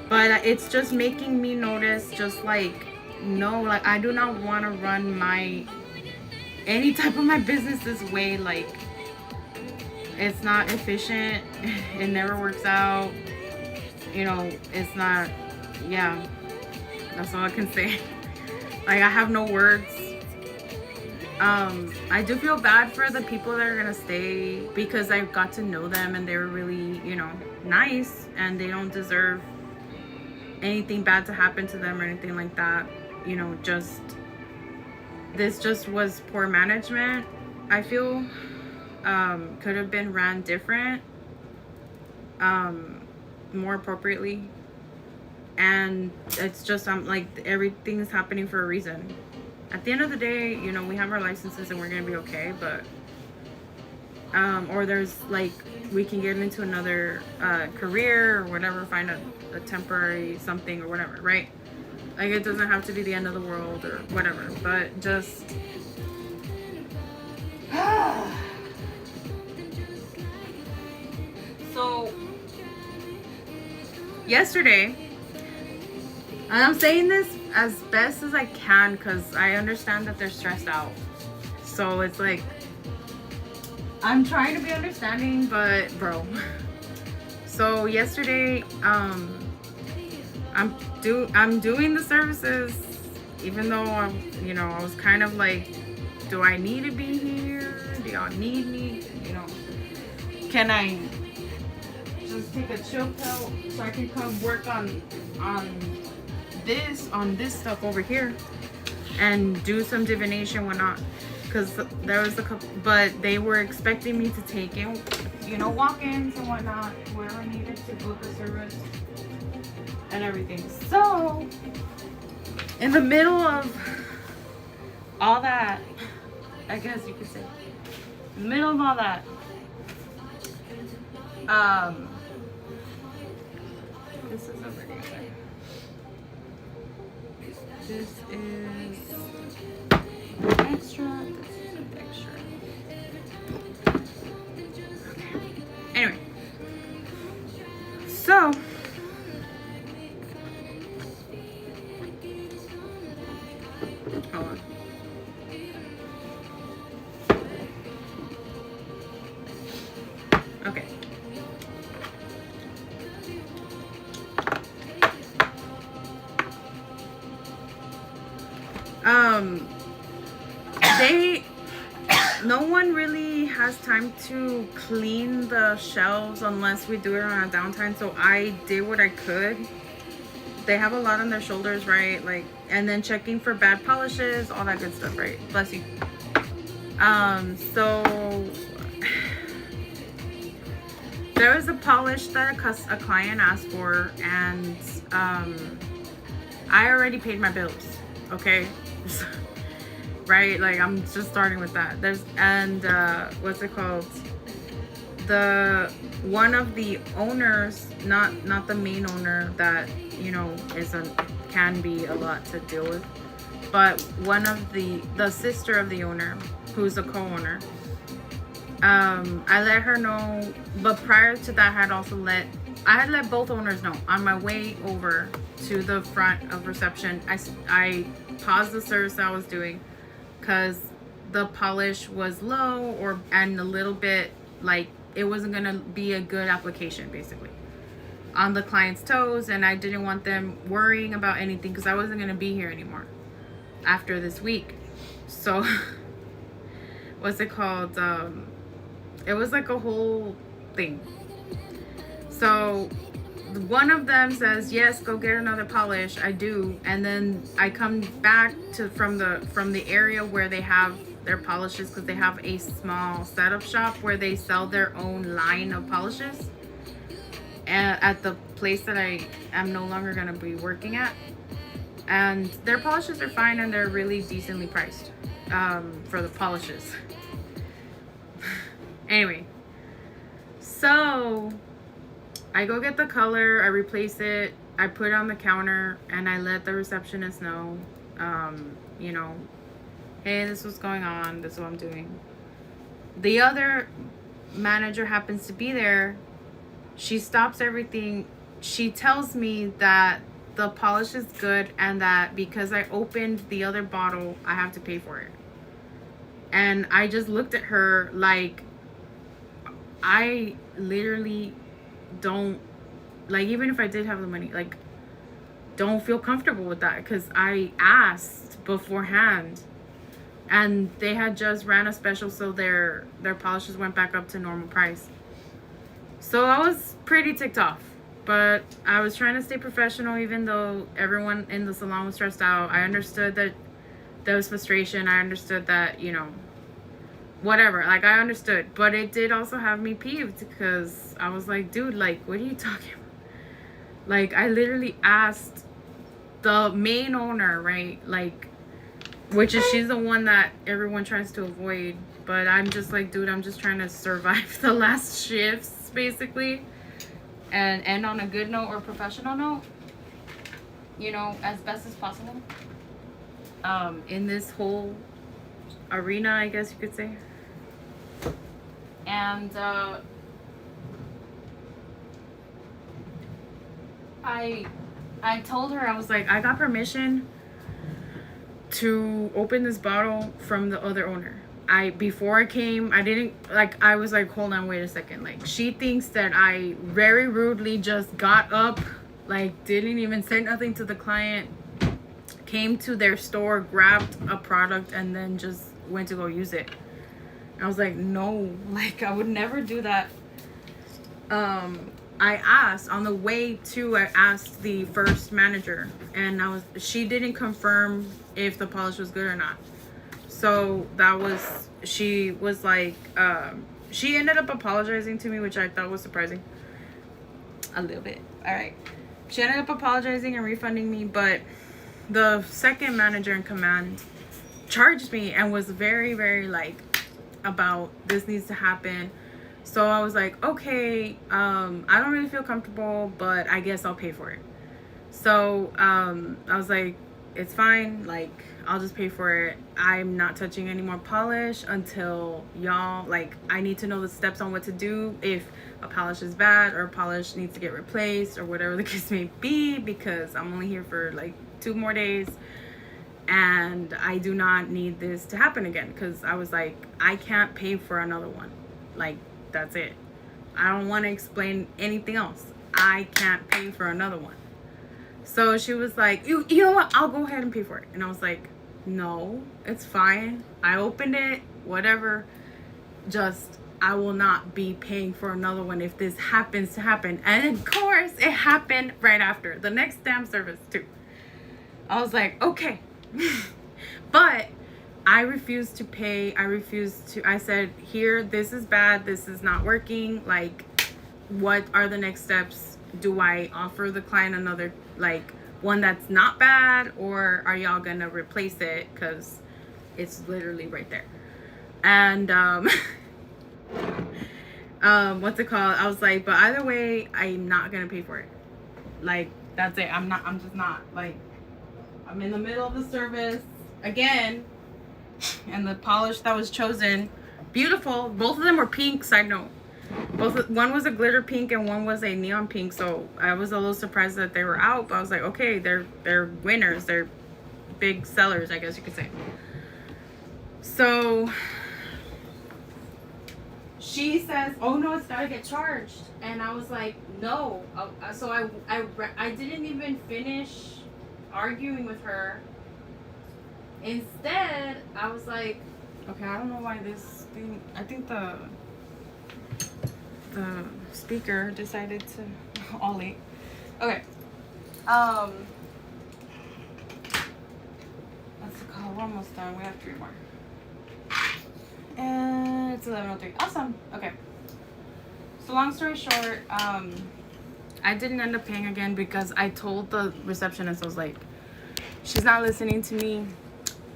But it's just making me notice, just like, no, like, I do not want to run any type of my business this way. Like, it's not efficient, it never works out, you know, it's not, yeah, that's all I can say. Like, I have no words. I do feel bad for the people that are gonna stay, because I got to know them and they were really, you know, nice, and they don't deserve anything bad to happen to them or anything like that, you know. Just this just was poor management, I feel. Could have been ran different, more appropriately, and it's just, I'm like, everything is happening for a reason. At the end of the day, you know, we have our licenses and we're gonna be okay, but or there's like, we can get into another career or whatever, find a temporary something or whatever, right? Like, it doesn't have to be the end of the world or whatever, but just so yesterday, and I'm saying this as best as I can because I understand that they're stressed out. So it's like, I'm trying to be understanding, but bro. So yesterday, I'm doing the services, even though I was kind of like, do I need to be here? Do y'all need me? You know, can I just take a chill pill so I can come work on this stuff over here and do some divination, whatnot? Because there was a couple, but they were expecting me to take in, you know, walk-ins and whatnot, where I needed to book a service and everything. So in the middle of all that, I guess you could say, in the middle of all that, this is over here. This is extra. on. Okay. No one really has time to clean the shelves unless we do it on a downtime, so I did what I could. They have a lot on their shoulders, right? Like, and then checking for bad polishes, all that good stuff, right? Bless you. So there was a polish that a client asked for, and I already paid my bills, okay? Right, like I'm just starting with that. What's it called, the one of the owners, not the main owner, that, you know, can be a lot to deal with, but one of the sister of the owner, who's a co-owner, I let her know. But prior to that, I had let both owners know. On my way over to the front of reception, I paused the service that I was doing because the polish was low and a little bit, like, it wasn't gonna be a good application basically on the client's toes, and I didn't want them worrying about anything because I wasn't gonna be here anymore after this week. So what's it called, it was like a whole thing. So one of them says, yes, go get another polish. I do. And then I come back from the area where they have their polishes, because they have a small setup shop where they sell their own line of polishes at the place that I am no longer going to be working at. And their polishes are fine, and they're really decently priced for the polishes. Anyway, so I go get the color, I replace it, I put it on the counter, and I let the receptionist know, you know, hey, this is what's going on, this is what I'm doing. The other manager happens to be there. She stops everything. She tells me that the polish is good, and that because I opened the other bottle, I have to pay for it. And I just looked at her like, I literally don't, like, even if I did have the money, like, don't feel comfortable with that, because I asked beforehand, and they had just ran a special, so their polishes went back up to normal price. So I was pretty ticked off, but I was trying to stay professional, even though everyone in the salon was stressed out. I understood that there was frustration. I understood that, you know, whatever, like, I understood, but it did also have me peeved, because I was like, dude, like, what are you talking about? Like, I literally asked the main owner, right, like, which is, she's the one that everyone tries to avoid, but I'm just like, dude, I'm just trying to survive the last shifts basically, and end on a good note or professional note, you know, as best as possible, in this whole arena, I guess you could say. And I told her, I was like, I got permission to open this bottle from the other owner. Before I came, I didn't, like, I was like, hold on, wait a second. Like, she thinks that I very rudely just got up, like, didn't even say nothing to the client, came to their store, grabbed a product, and then just went to go use it. I was like, no, like, I would never do that. I asked on the way to, I asked the first manager, and she didn't confirm if the polish was good or not. So she was like, she ended up apologizing to me, which I thought was surprising. A little bit. All right. She ended up apologizing and refunding me, but the second manager in command charged me and was very, very, like, about this needs to happen. So I was like, okay, I don't really feel comfortable, but I guess I'll pay for it. So I was like, it's fine, like, I'll just pay for it. I'm not touching any more polish until y'all, like, I need to know the steps on what to do if a polish is bad or a polish needs to get replaced or whatever the case may be, because I'm only here for like 2 more days. And I do not need this to happen again, because I was like, I can't pay for another one. Like, that's it. I don't want to explain anything else. I can't pay for another one. So she was like, you know what? I'll go ahead and pay for it. And I was like, no, it's fine. I opened it, whatever. Just, I will not be paying for another one if this happens to happen. And of course, it happened right after. The next damn service, too. I was like, okay. But I refused to pay. I said, here, this is bad. This is not working. Like, what are the next steps? Do I offer the client another, like, one that's not bad? Or are y'all gonna replace it? Because it's literally right there. And, what's it called? I was like, but either way, I'm not gonna pay for it. Like, that's it. I'm just not. Like, I'm in the middle of the service again, and the polish that was chosen, beautiful. Both of them were pink. Side note, one was a glitter pink and one was a neon pink. So I was a little surprised that they were out, but I was like, okay, they're winners. They're big sellers, I guess you could say. So she says, oh no, it's gotta get charged. And I was like, no. So I didn't even finish arguing with her. Instead, I was like, okay, I don't know why this thing, I think the speaker decided to ollie. Okay. Let's call, we're almost done. We have 3 more. And it's 11:03. Awesome. Okay. So long story short, I didn't end up paying again because I told the receptionist, I was like, she's not listening to me.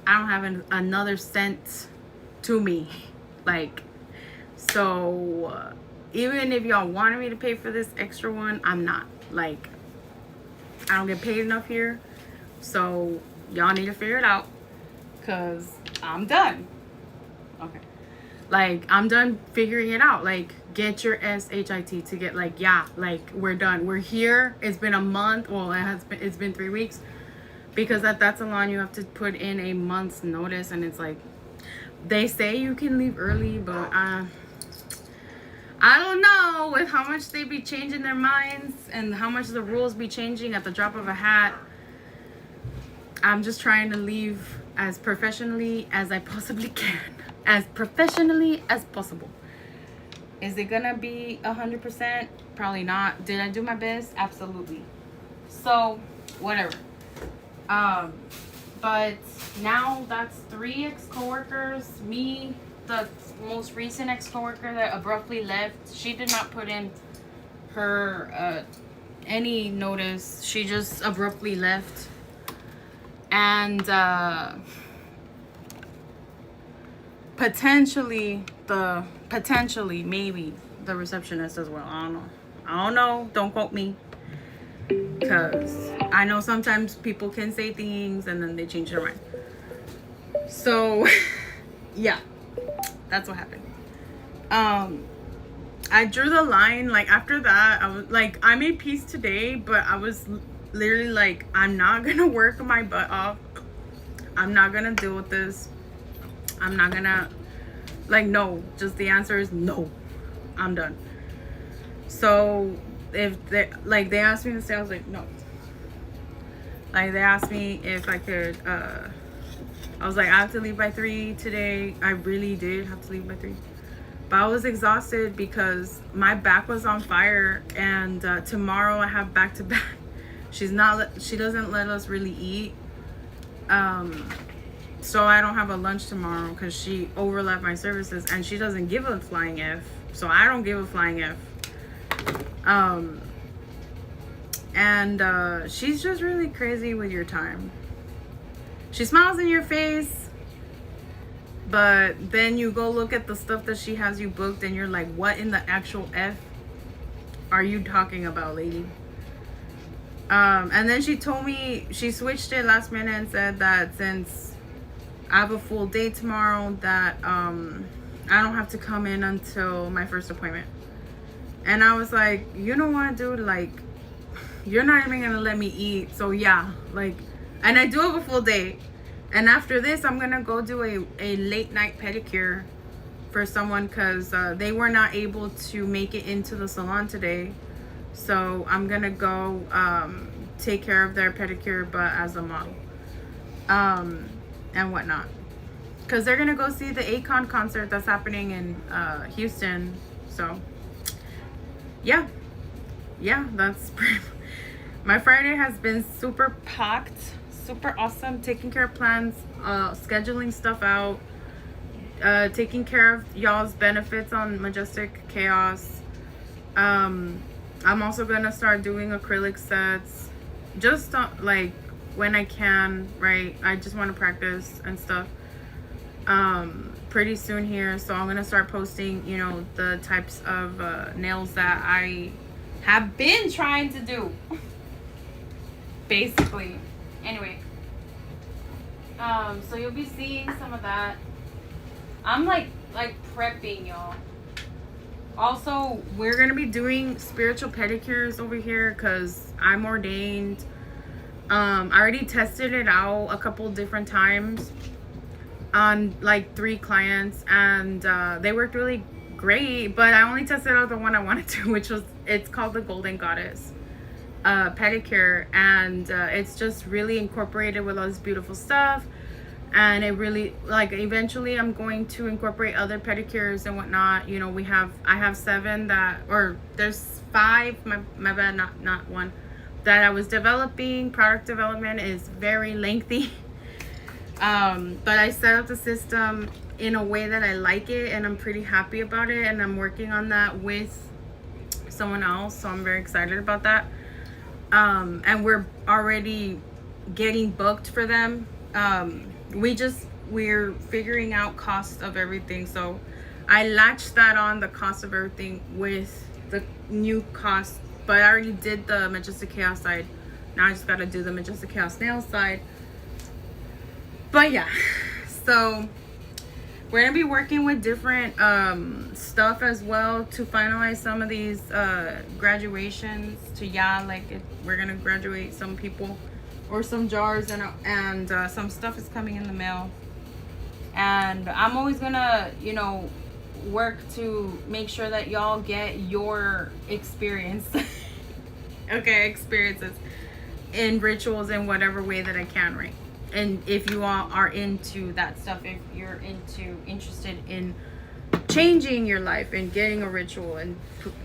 I don't have another cent to me. Like, so even if y'all wanted me to pay for this extra one, I'm not. Like, I don't get paid enough here. So y'all need to figure it out, because I'm done. Okay. Like, I'm done figuring it out. Like, get your SHIT to get, like, yeah, like, we're done. We're here. It's been a month. Well, it's been 3 weeks. Because at that salon, you have to put in a month's notice. And it's like, they say you can leave early, but I don't know with how much they be changing their minds and how much the rules be changing at the drop of a hat. I'm just trying to leave as professionally as I possibly can. As professionally as possible. Is it gonna be 100%? Probably not. Did I do my best? Absolutely. So, whatever. But now that's 3 ex-coworkers. Me, the most recent ex-coworker that abruptly left, she did not put in her any notice. She just abruptly left. And potentially maybe the receptionist as well. I don't know. Don't quote me. Because I know sometimes people can say things and then they change their mind. So, yeah, that's what happened. I drew the line. Like, after that, I was like, I made peace today, but I was literally like, I'm not gonna work my butt off. I'm not gonna deal with this. I'm not gonna, like, no. Just the answer is no. I'm done. So if they asked me to stay, I was like, no. Like, they asked me if I could, I was like, I have to leave by 3 today. I really did have to leave by 3. But I was exhausted because my back was on fire, and tomorrow I have back to back. She doesn't let us really eat. So I don't have a lunch tomorrow because she overlapped my services, and she doesn't give a flying F. So I don't give a flying F. And she's just really crazy with your time. She smiles in your face, but then you go look at the stuff that she has you booked and you're like, what in the actual F are you talking about, lady? And then she told me, she switched it last minute and said that since I have a full day tomorrow, that I don't have to come in until my first appointment. And I was like, you know what, dude? Like, you're not even gonna let me eat. So yeah, like, and I do have a full day. And after this, I'm gonna go do a late night pedicure for someone, because they were not able to make it into the salon today. So I'm gonna go take care of their pedicure, but as a model and whatnot, because they're gonna go see the Akon concert that's happening in Houston. So yeah, that's pretty. My Friday has been super packed, super awesome, taking care of plans, scheduling stuff out, taking care of y'all's benefits on Majestic, Caos. I'm also gonna start doing acrylic sets, just like when I can, right? I just want to practice and stuff pretty soon here. So I'm gonna start posting, you know, the types of nails that I have been trying to do basically. Anyway, so you'll be seeing some of that. I'm like prepping, y'all. Also, we're gonna be doing spiritual pedicures over here because I'm ordained. I already tested it out a couple different times on like 3 clients, and they worked really great, but I only tested out the one I wanted to, which was, it's called the Golden Goddess pedicure, and it's just really incorporated with all this beautiful stuff. And it really, like, eventually I'm going to incorporate other pedicures and whatnot. You know, I have 7 that, or there's 5, my bad, not 1, that I was developing. Product development is very lengthy. But I set up the system in a way that I like it, and I'm pretty happy about it, and I'm working on that with someone else, so I'm very excited about that. And we're already getting booked for them. We're figuring out cost of everything, so I latched that on the cost of everything with the new cost. But I already did the Majestic Chaos side. Now I just gotta do the Majestic Chaos nail side. But yeah, so we're gonna be working with different stuff as well to finalize some of these graduations. We're gonna graduate some people, or some jars, and some stuff is coming in the mail. And I'm always gonna, you know, work to make sure that y'all get your experience. Okay, experiences in rituals in whatever way that I can, right? And if you all are into that stuff, if you're interested in changing your life and getting a ritual and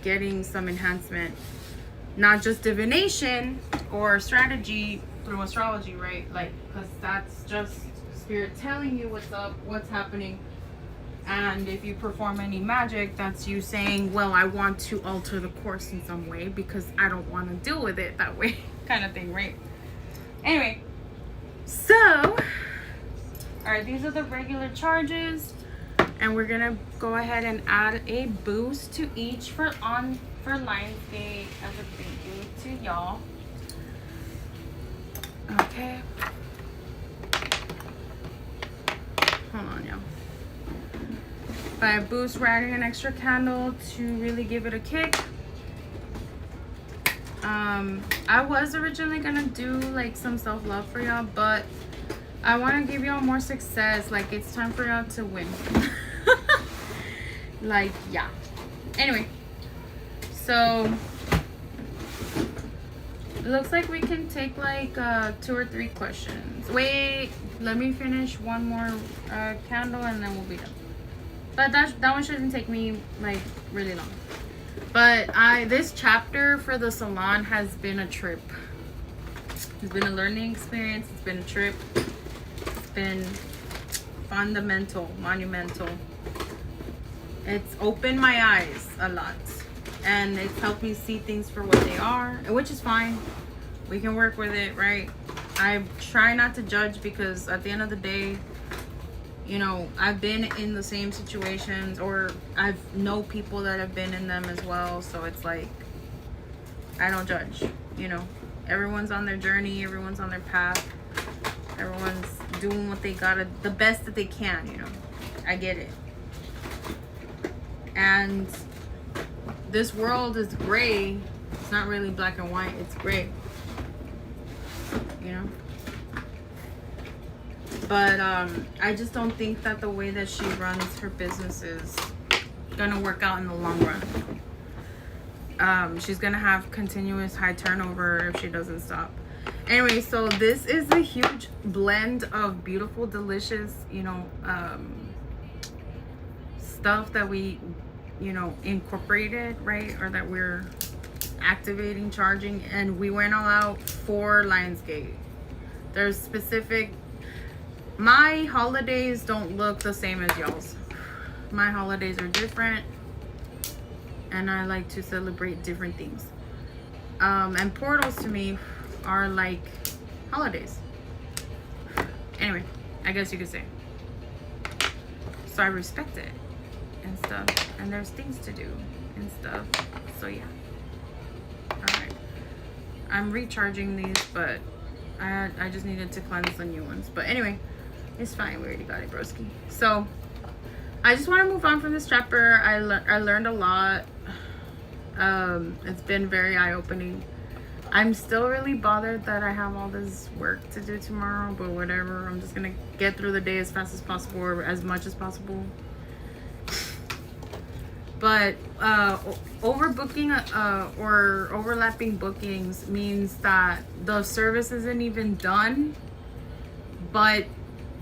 getting some enhancement, not just divination or strategy through astrology, right? Like, because that's just spirit telling you what's up, what's happening. And if you perform any magic, that's you saying, well, I want to alter the course in some way because I don't want to deal with it that way, kind of thing, right? Anyway, so, all right, these are the regular charges, and we're gonna go ahead and add a boost to each for Lionsgate as a thank you to y'all. Okay. Hold on, y'all. By boost, we're adding an extra candle to really give it a kick. I was originally gonna do like some self-love for y'all, but I want to give y'all more success. Like, it's time for y'all to win. Like, yeah. Anyway, so it looks like we can take like 2 or 3 questions. Wait, let me finish one more candle and then we'll be done. But that one shouldn't take me like really long. But this chapter for the salon has been a trip. It's been a learning experience. It's been a trip. It's been fundamental, monumental. It's opened my eyes a lot, and it's helped me see things for what they are, which is fine. We can work with it, right? I try not to judge, because at the end of the day, you know, I've been in the same situations, or I've know people that have been in them as well. So it's like, I don't judge, you know. Everyone's on their journey, everyone's on their path, everyone's doing what they gotta, the best that they can, you know. I get it. And this world is gray. It's not really black and white, it's gray, you know. But I just don't think that the way that she runs her business is gonna work out in the long run. She's gonna have continuous high turnover if she doesn't stop. Anyway, so this is a huge blend of beautiful, delicious, you know, stuff that we, you know, incorporated, right? Or that we're activating, charging, and we went all out for Lionsgate. There's specific, my holidays don't look the same as y'all's. My holidays are different, and I like to celebrate different things. And portals to me are like holidays. Anyway, I guess you could say. So I respect it and stuff, and there's things to do and stuff. So yeah. Alright. I'm recharging these, but I just needed to cleanse the new ones. But anyway, it's fine. We already got it, broski. So I just want to move on from this chapter. I learned a lot. It's been very eye-opening. I'm still really bothered that I have all this work to do tomorrow, but whatever. I'm just gonna get through the day as fast as possible, or as much as possible. But overbooking or overlapping bookings means that the service isn't even done, but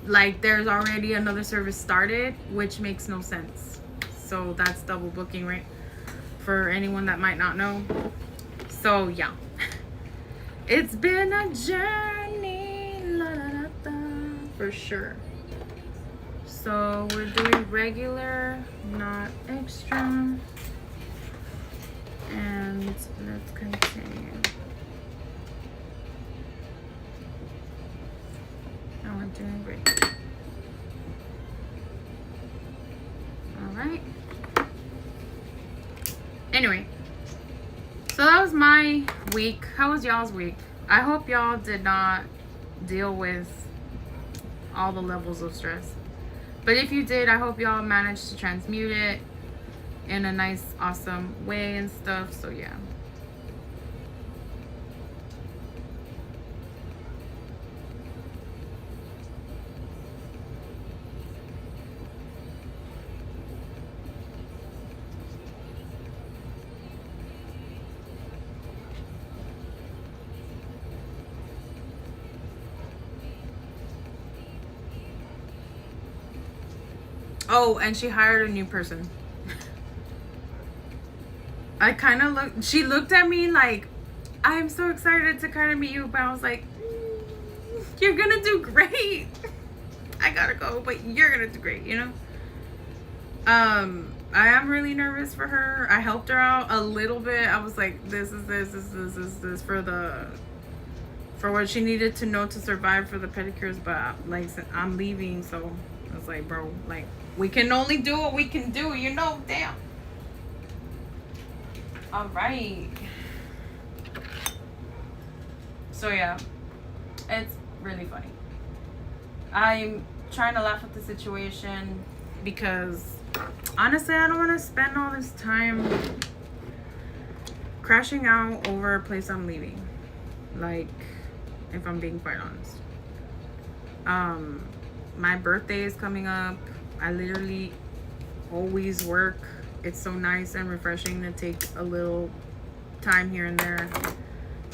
like there's already another service started, which makes no sense. So that's double booking, right? For anyone that might not know. So yeah, it's been a journey, la, la, la, la, for sure. So we're doing regular, not extra. And let's continue. Now we're doing regular. Alright. Anyway. So that was my week. How was y'all's week? I hope y'all did not deal with all the levels of stress. But if you did, I hope y'all managed to transmute it in a nice, awesome way and stuff. So yeah. Oh, and she hired a new person. I kind of she looked at me like, I'm so excited to kind of meet you, but I was like, you're gonna do great. I gotta go, but you're gonna do great, you know? I am really nervous for her. I helped her out a little bit. I was like, this is this for what she needed to know to survive for the pedicures, but like I'm leaving, so I was like, bro, like, we can only do what we can do, you know? Damn. All right. So yeah, it's really funny. I'm trying to laugh at the situation because honestly, I don't want to spend all this time crashing out over a place I'm leaving. Like, if I'm being quite honest. My birthday is coming up. I literally always work. It's so nice and refreshing to take a little time here and there,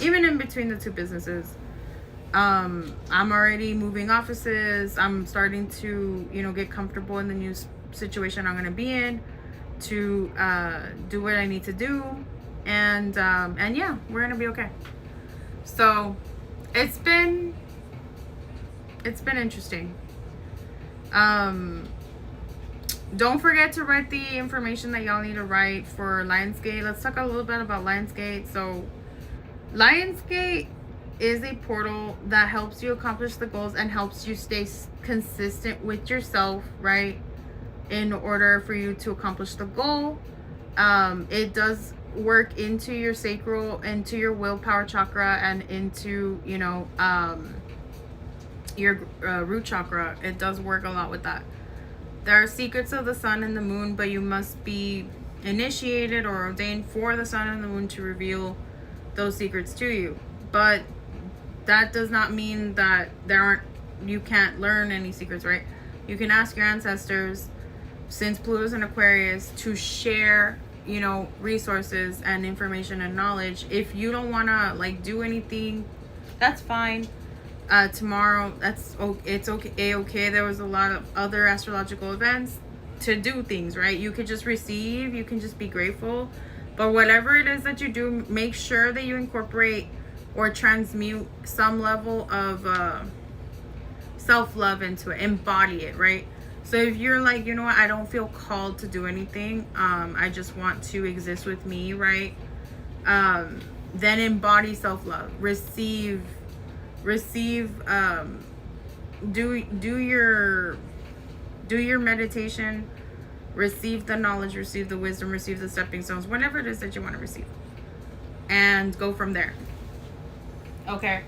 even in between the two businesses. I'm already moving offices. I'm starting to, you know, get comfortable in the new situation I'm gonna be in, to do what I need to do, and yeah, we're gonna be okay. So it's been interesting. Don't forget to write the information that y'all need to write for Lionsgate. Let's talk a little bit about Lionsgate. So Lionsgate is a portal that helps you accomplish the goals and helps you stay consistent with yourself, right? In order for you to accomplish the goal. It does work into your sacral, into your willpower chakra, and into, you know, your root chakra. It does work a lot with that. There are secrets of the sun and the moon, but you must be initiated or ordained for the sun and the moon to reveal those secrets to you. But that does not mean that there aren't learn any secrets, right? You can ask your ancestors, since Pluto's in Aquarius, to share, you know, resources and information and knowledge. If you don't want to like do anything, that's fine. Tomorrow, it's okay. There was a lot of other astrological events to do things, right? You could just receive, you can just be grateful. But whatever it is that you do, make sure that you incorporate or transmute some level of self-love into it. Embody it, right? So if you're like, you know what, I don't feel called to do anything, I just want to exist with me, right? Then embody self-love. Receive, do your meditation, receive the knowledge, receive the wisdom, receive the stepping stones, whatever it is that you want to receive, and go from there. Okay.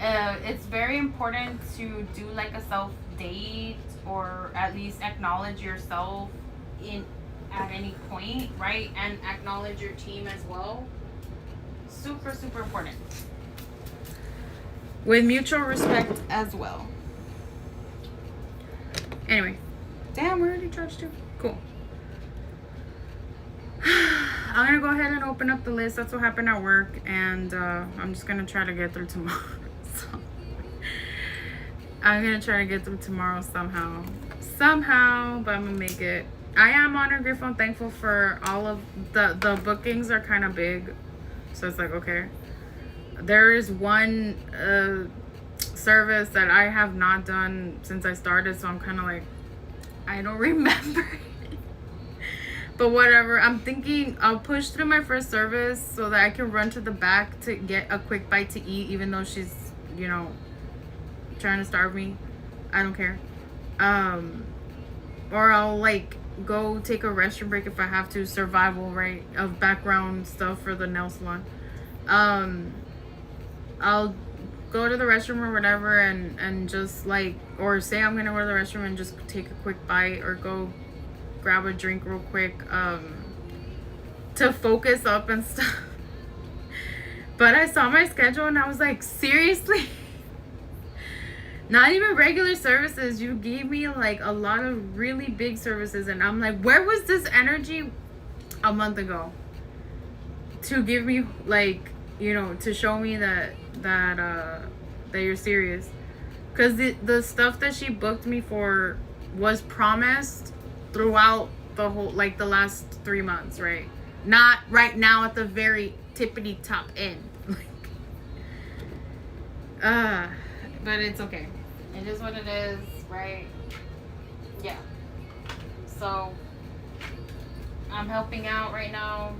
It's very important to do like a self date, or at least acknowledge yourself at any point, right? And acknowledge your team as well. Super, super important. With mutual respect as well. Anyway. Damn, we're already charged too. Cool. I'm going to go ahead and open up the list. That's what happened at work. And I'm just going to try to get through tomorrow. I'm going to try to get through tomorrow somehow. But I'm going to make it. I am honored, grateful, and thankful for all of the bookings are kind of big. So it's like, okay. There is one service that I have not done since I started, so I'm kind of like, I don't remember it. But whatever, I'm thinking I'll push through my first service so that I can run to the back to get a quick bite to eat, even though she's, you know, trying to starve me. I don't care. Or I'll like go take a restroom break if I have to. Survival, right, of background stuff for the nail salon. I'll go to the restroom or whatever and just like, or say I'm gonna go to the restroom and just take a quick bite, or go grab a drink real quick to focus up and stuff. But I saw my schedule and I was like, seriously? Not even regular services. You gave me like a lot of really big services, and I'm like, where was this energy a month ago to give me, like, you know, to show me that you're serious? Because the stuff that she booked me for was promised throughout the whole, like, the last 3 months, right? Not right now at the very tippity top end. But it's okay. It is what it is, right? Yeah. So I'm helping out right now,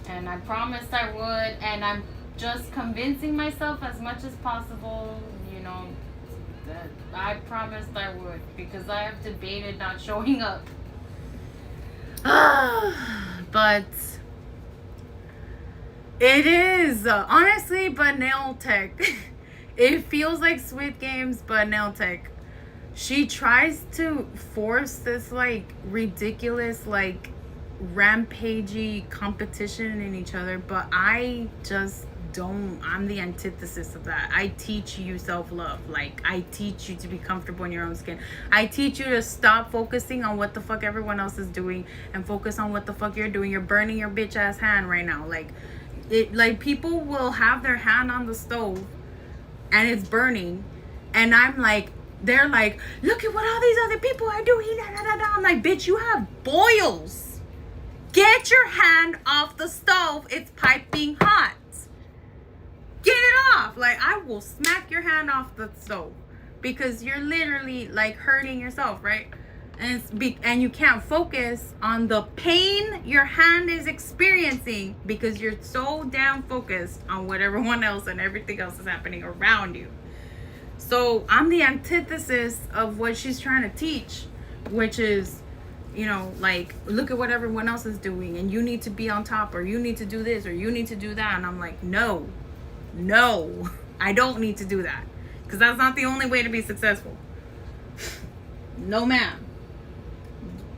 and I promised I would, and I'm just convincing myself as much as possible, you know, that I promised I would, because I have debated not showing up. But it is honestly, but nail tech. It feels like Squid Games, but nail tech. She tries to force this like ridiculous, like rampagey competition in each other, but I just don't. I'm the antithesis of that. I teach you self-love. Like, I teach you to be comfortable in your own skin. I teach you to stop focusing on what the fuck everyone else is doing and focus on what the fuck you're doing. You're burning your bitch ass hand right now. Like, people will have their hand on the stove and it's burning, and I'm like, they're like, look at what all these other people are doing. I'm like, bitch, you have boils. Get your hand off the stove. It's piping hot. Get it off. Like, I will smack your hand off the stove because you're literally like hurting yourself, right? And you can't focus on the pain your hand is experiencing because you're so damn focused on what everyone else and everything else is happening around you. So I'm the antithesis of what she's trying to teach, which is, you know, like, look at what everyone else is doing and you need to be on top, or you need to do this, or you need to do that. And I'm like, no, I don't need to do that, because that's not the only way to be successful. No, ma'am.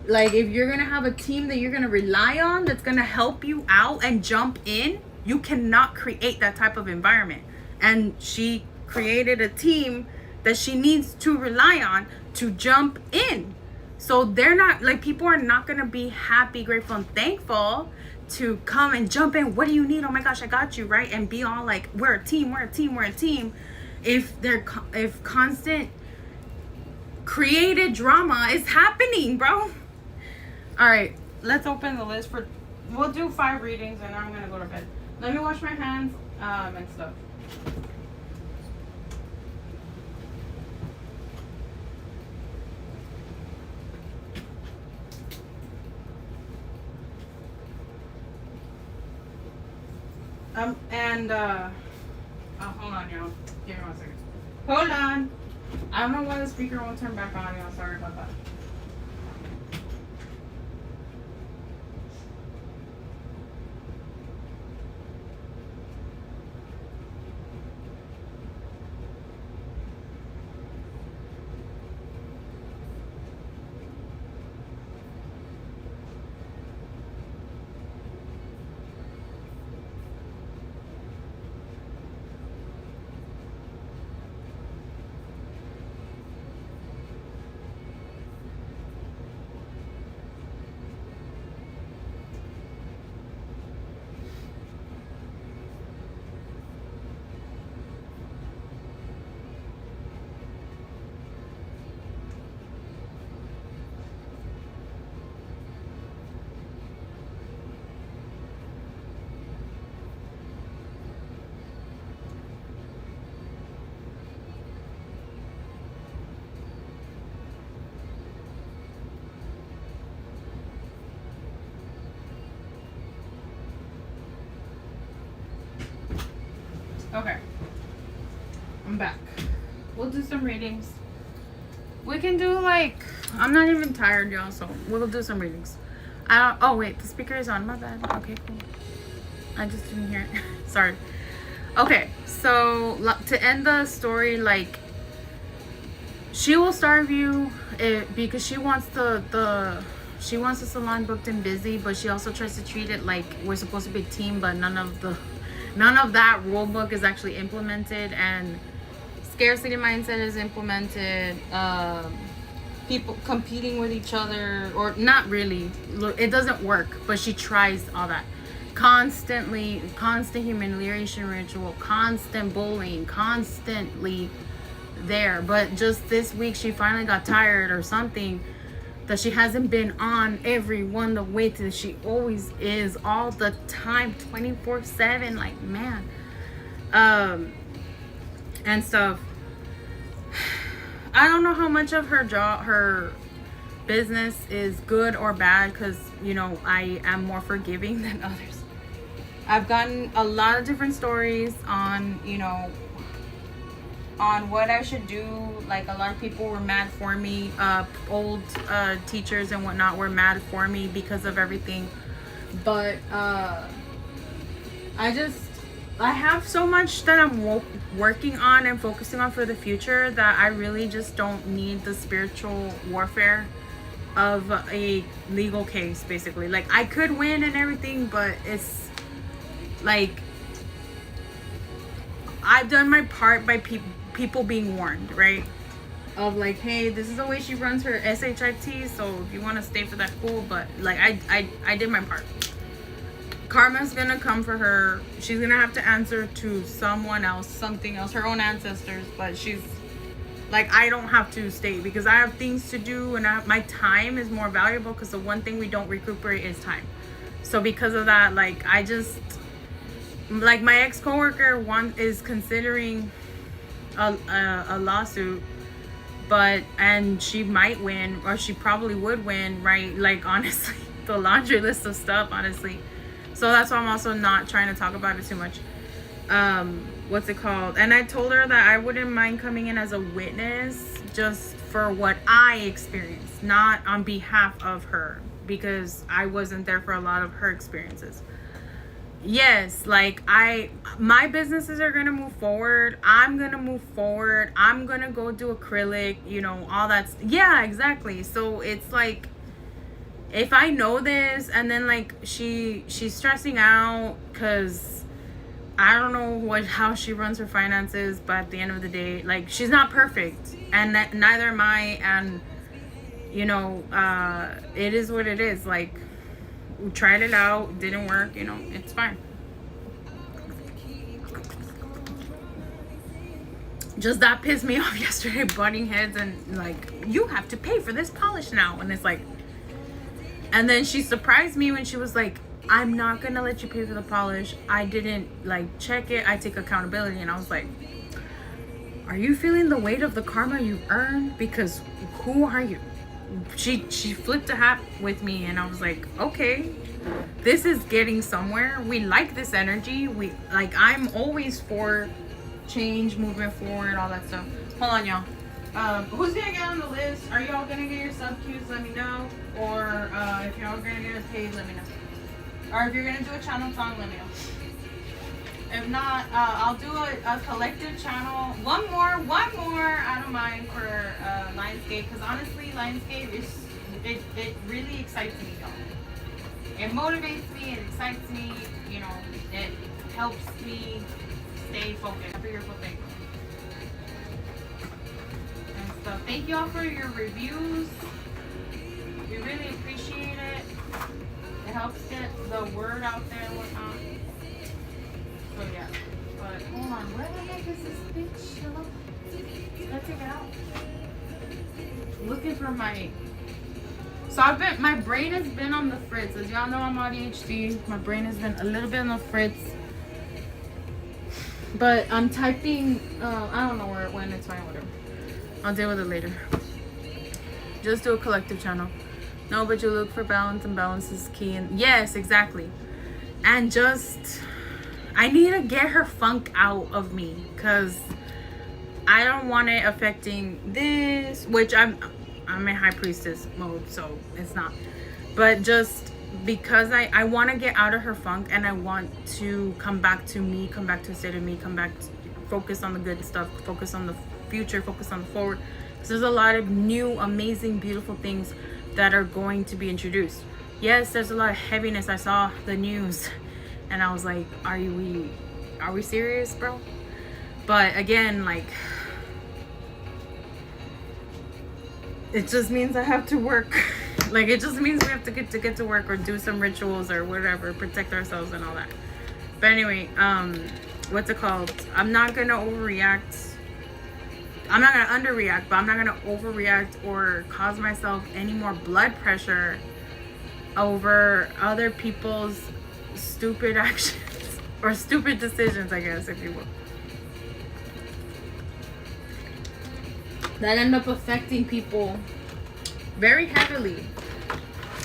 Like, if you're going to have a team that you're going to rely on, that's going to help you out and jump in, you cannot create that type of environment. And she created a team that she needs to rely on to jump in. So they're not, like, people are not going to be happy, grateful, and thankful to come and jump in. What do you need? Oh my gosh, I got you, right? And be all like, we're a team, we're a team, we're a team. If constant created drama is happening, bro. All right, let's open the list for, we'll do 5 readings and I'm going to go to bed. Let me wash my hands and stuff. Oh, hold on, y'all. Give me 1 second. Hold on. I don't know why the speaker won't turn back on, y'all. Sorry about that. Okay, I'm back. We'll do some readings. We can do, like, I'm not even tired, y'all, so we'll do some readings. Oh wait, the speaker is on. My bad. Okay, cool. I just didn't hear it. Sorry. Okay, so to end the story, like, she will starve you because she wants she wants the salon booked and busy, but she also tries to treat it like we're supposed to be a team, but none of that rule book is actually implemented, and scarcity mindset is implemented. People competing with each other, or not really. It doesn't work, but she tries all that. Constant humiliation ritual, constant bullying, constantly there. But just this week, she finally got tired or something, that she hasn't been on everyone the way that she always is, all the time, 24/7, like, man, and stuff. I don't know how much of her business is good or bad, because, you know, I am more forgiving than others. I've gotten a lot of different stories on, you know, on what I should do. Like, a lot of people were mad for me. Old teachers and whatnot were mad for me because of everything. But I have so much that I'm working on and focusing on for the future, that I really just don't need the spiritual warfare of a legal case, basically. Like, I could win and everything, but it's like, I've done my part by people being warned, right? Of like, hey, this is the way she runs her SHIT, so if you want to stay for that, cool. But like, I did my part. Karma's gonna come for her. She's gonna have to answer to someone else, something else, her own ancestors. But she's like, I don't have to stay because I have things to do, and my time is more valuable, because the one thing we don't recuperate is time. So because of that, like, I just, like, my ex-coworker is considering a lawsuit, and she might win, or she probably would win, right? Like, honestly, the laundry list of stuff, honestly. So that's why I'm also not trying to talk about it too much. What's it called? And I told her that I wouldn't mind coming in as a witness, just for what I experienced, not on behalf of her, because I wasn't there for a lot of her experiences. Yes, like, my businesses are gonna move forward. I'm gonna move forward. I'm gonna go do acrylic, you know, all that. Yeah, exactly. So it's like, if I know this, and then, like, she's stressing out because I don't know how she runs her finances, but at the end of the day, like, she's not perfect, and neither am I. And you know, it is what it is. Like, we tried it out, didn't work. You know, it's fine. Just that pissed me off yesterday, butting heads and like, you have to pay for this polish now, and it's like, and then she surprised me when she was like, I'm not gonna let you pay for the polish. I didn't like check it. I take accountability. And I was like, are you feeling the weight of the karma you've earned? Because who are you? She flipped a hat with me, and I was like, okay, this is getting somewhere. We like this energy. We like, I'm always for change, movement forward, all that stuff. Hold on, y'all. Who's gonna get on the list? Are y'all gonna get your sub cues? Let me know. Or if y'all gonna get it paid, let me know. Or if you're gonna do a channel song, let me know. If not, I'll do a collective channel. One more. I don't mind for Lionsgate, because honestly, Lionsgate it really excites me, y'all. It motivates me. It excites me. You know, it helps me stay focused. Happy, grateful, thankful. And stuff. Thank you all for your reviews. We really appreciate it. It helps get the word out there and whatnot. So yeah. But hold on, where the heck is this bitch? Hello? Did I take it out? Looking for my. So my brain has been on the fritz. As y'all know, I'm ADHD. My brain has been a little bit on the fritz. But I'm typing, I don't know where it went, it's fine, whatever. I'll deal with it later. Just do a collective channel. No, but you look for balance, and balance is key. And yes, exactly. And just, I need to get her funk out of me, because I don't want it affecting this, which I'm in high priestess mode, so it's not. But just because I want to get out of her funk, and I want to come back to me, come back to a state of me, come back to focus on the good stuff, focus on the future, focus on the forward. Because there's a lot of new, amazing, beautiful things that are going to be introduced. Yes, there's a lot of heaviness. I saw the news and I was like, are we serious, bro? But again, like, it just means I have to work. Like, it just means we have to get to work, or do some rituals or whatever, protect ourselves and all that. But anyway, what's it called? I'm not gonna overreact. I'm not gonna underreact, but I'm not gonna overreact or cause myself any more blood pressure over other people's stupid actions or stupid decisions, I guess, if you will, that end up affecting people very heavily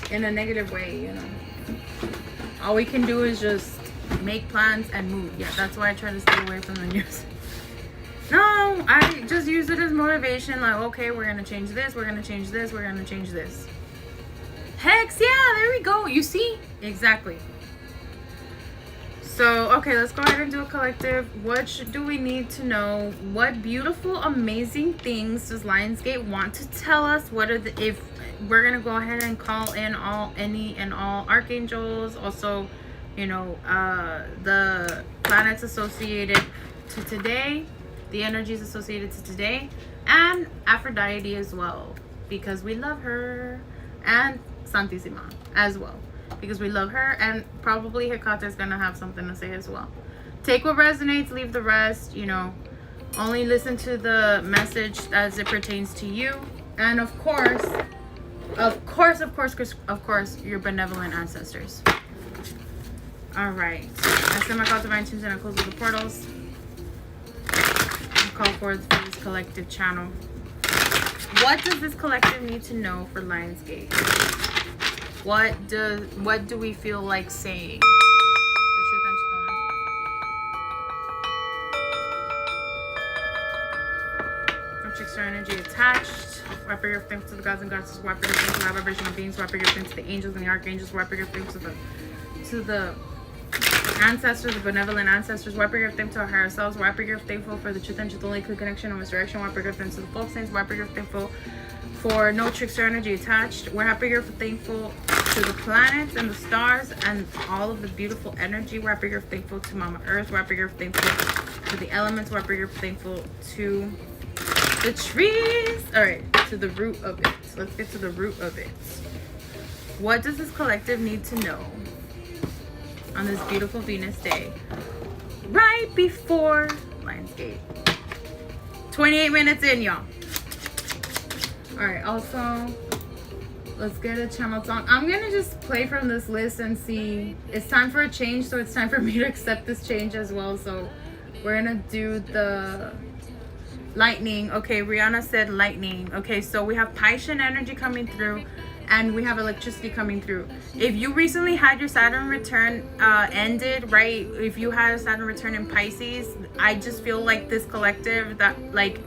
in a negative way, you know. All we can do is just make plans and move. Yeah, that's why I try to stay away from the news. No, I just use it as motivation. Like, okay, we're gonna change this, we're gonna change this, we're gonna change this. Hex, yeah, there we go. You see? Exactly. So, okay, let's go ahead and do a collective. What do we need to know? What beautiful, amazing things does Lionsgate want to tell us? What are the, if we're gonna go ahead and call in any and all archangels, also, you know, the planets associated to today, the energies associated to today, and Aphrodite as well, because we love her, and Santissima as well, because we love her, and probably Hecate is gonna have something to say as well. Take what resonates, leave the rest, you know. Only listen to the message as it pertains to you, and of course, your benevolent ancestors. All right, I send my call to divine teams and I close with the portals. Call for this collective channel. What does this collective need to know for Lionsgate? What do we feel like saying? The truth and no trickster energy attached. Wrap your things to the gods and goddesses. Wrap your things to the vibration of beings. Wrap your things to the angels and the archangels. Wrap your things to the ancestors, the benevolent ancestors. Wrap your gift to our higher selves. Wrap your gift thankful for the truth and truth only, clear connection and resurrection. Wrap your gift to the folk saints. Wrap your gift thankful for no trickster energy attached. We're happy, grateful, thankful to the planets and the stars and all of the beautiful energy. We're up here thankful to Mama Earth. We're up here thankful to the elements. We're up here thankful to the trees. All right, to the root of it. Let's get to the root of it. What does this collective need to know on this beautiful Venus day? Right before Lionsgate. 28 minutes in, y'all. All right, also, let's get a channel song. I'm gonna just play from this list and see. It's time for a change, so it's time for me to accept this change as well. So we're gonna do the lightning. Okay, Rihanna said lightning. Okay, so we have Piscean energy coming through and we have electricity coming through. If you recently had your Saturn return ended, right? If you had a Saturn return in Pisces, I just feel like this collective that like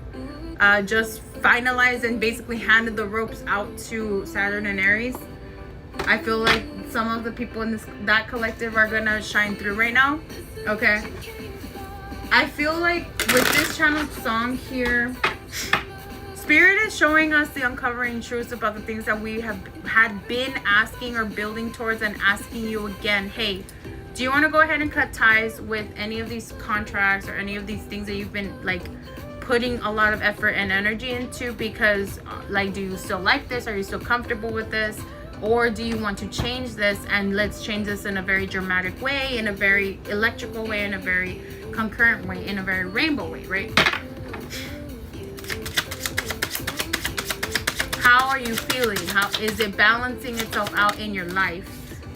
just finalized and basically handed the ropes out to Saturn and Aries. I feel like some of the people in that collective are gonna shine through right now. Okay, I feel like with this channel song here, Spirit is showing us the uncovering truths about the things that we had been asking or building towards, and asking you again, hey, do you want to go ahead and cut ties with any of these contracts or any of these things that you've been like putting a lot of effort and energy into? Because like, do you still like this? Are you still comfortable with this? Or do you want to change this? And let's change this in a very dramatic way, in a very electrical way, in a very concurrent way, in a very rainbow way, right? How are you feeling? How is it balancing itself out in your life?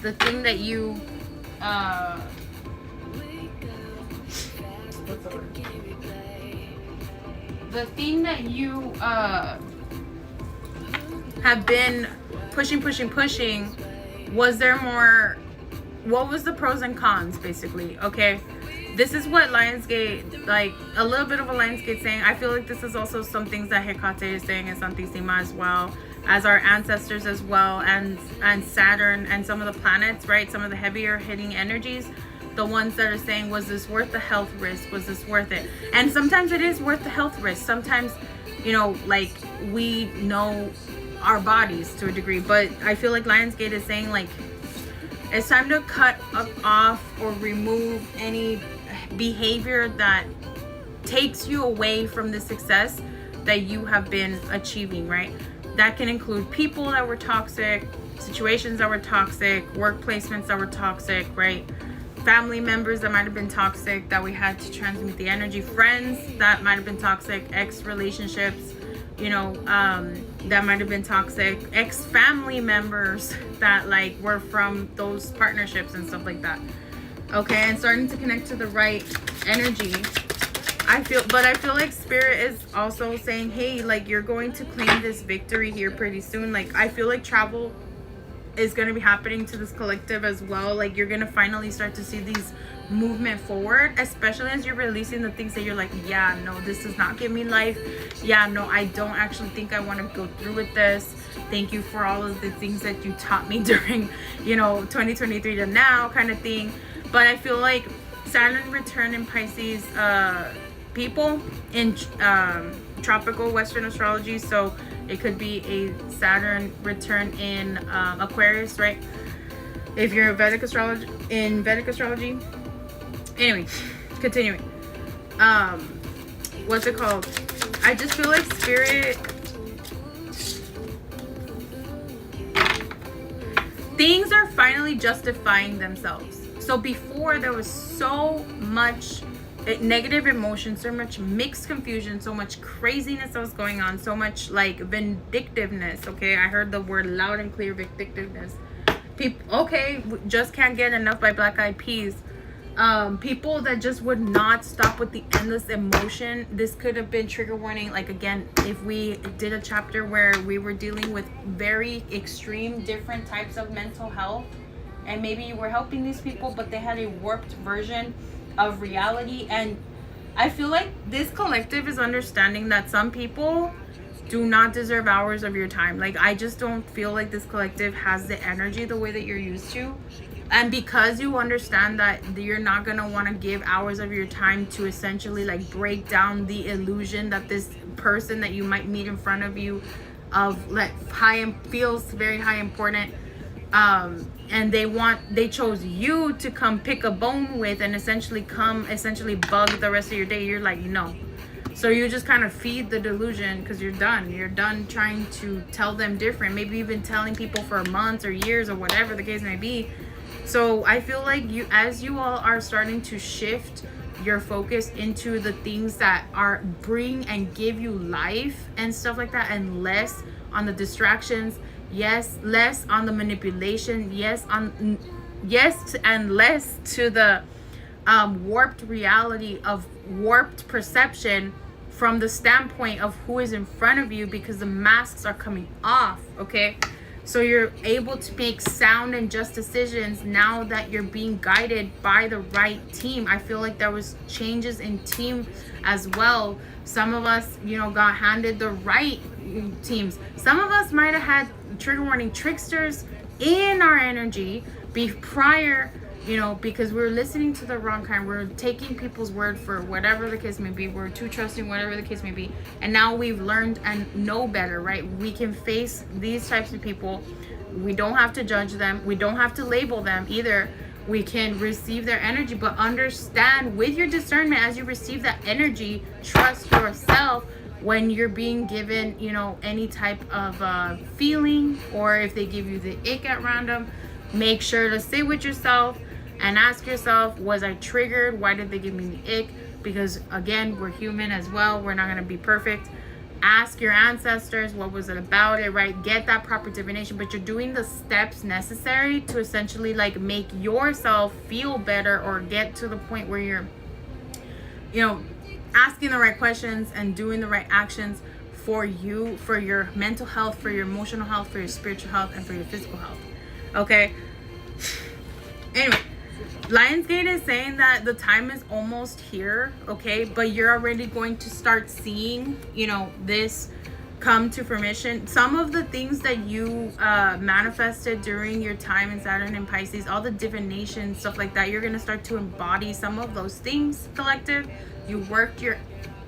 The thing that you what's the word? The thing that you have been pushing, was there more? What was the pros and cons, basically? Okay, this is what Lionsgate, like a little bit of a Lionsgate saying. I feel like this is also some things that Hecate is saying, and Santissima as well, as our ancestors as well, and Saturn and some of the planets, right? Some of the heavier hitting energies, the ones that are saying, was this worth the health risk? Was this worth it? And sometimes it is worth the health risk. Sometimes, you know, like we know our bodies to a degree, but I feel like Lionsgate is saying like it's time to cut off or remove any behavior that takes you away from the success that you have been achieving, right? That can include people that were toxic, situations that were toxic, work placements that were toxic, right? Family members that might have been toxic that we had to transmute the energy, friends that might have been toxic, ex relationships, you know, that might have been toxic, ex-family members that like were from those partnerships and stuff like that. Okay, and starting to connect to the right energy. I feel like Spirit is also saying, hey, like you're going to claim this victory here pretty soon. Like I feel like travel is going to be happening to this collective as well. Like you're going to finally start to see these movement forward, especially as you're releasing the things that you're like, yeah, no, this does not give me life. Yeah, no, I don't actually think I want to go through with this. Thank you for all of the things that you taught me during, you know, 2023 to now kind of thing. But I feel like Saturn return in Pisces people in tropical Western astrology, so it could be a Saturn return in Aquarius, right? If you're Vedic astrology, anyway, continuing. What's it called? I just feel like Spirit, things are finally justifying themselves. So before there was so much negative emotion, so much mixed confusion, so much craziness that was going on, so much like vindictiveness. Okay, I heard the word loud and clear, vindictiveness. People, okay, just can't get enough by Black Eyed Peas. People that just would not stop with the endless emotion. This could have been trigger warning. Like again, if we did a chapter where we were dealing with very extreme different types of mental health, and maybe you were helping these people, but they had a warped version of reality. And I feel like this collective is understanding that some people do not deserve hours of your time. Like I just don't feel like this collective has the energy the way that you're used to. And because you understand that you're not going to want to give hours of your time to essentially like break down the illusion that this person that you might meet in front of you of like feels very high important, and they chose you to come pick a bone with and essentially bug the rest of your day. You're like, no. So you just kind of feed the delusion because you're done trying to tell them different, maybe even telling people for months or years or whatever the case may be. So I feel like as you all are starting to shift your focus into the things that are bring and give you life and stuff like that, and less on the distractions, less on the manipulation, and less to the warped reality of warped perception from the standpoint of who is in front of you, because the masks are coming off, okay? So you're able to make sound and just decisions now that you're being guided by the right team. I feel like there was changes in team as well. Some of us, got handed the right teams. Some of us might have had trigger warning tricksters in our energy prior, because we're listening to the wrong kind. We're taking people's word for whatever the case may be. We're too trusting, whatever the case may be. And now we've learned and know better, right? We can face these types of people. We don't have to judge them. We don't have to label them either. We can receive their energy, but understand with your discernment as you receive that energy, trust yourself when you're being given, any type of feeling, or if they give you the ick at random. Make sure to sit with yourself and ask yourself, was I triggered? Why did they give me the ick? Because again, we're human as well. We're not going to be perfect. Ask your ancestors, what was it about it, right? Get that proper divination, but you're doing the steps necessary to essentially like make yourself feel better, or get to the point where you're, asking the right questions and doing the right actions for you, for your mental health, for your emotional health, for your spiritual health, and for your physical health. Okay? Anyway, Lionsgate is saying that the time is almost here, okay? But you're already going to start seeing, this come to fruition. Some of the things that you manifested during your time in Saturn and Pisces, all the divination, stuff like that, you're going to start to embody some of those things, collective. You worked your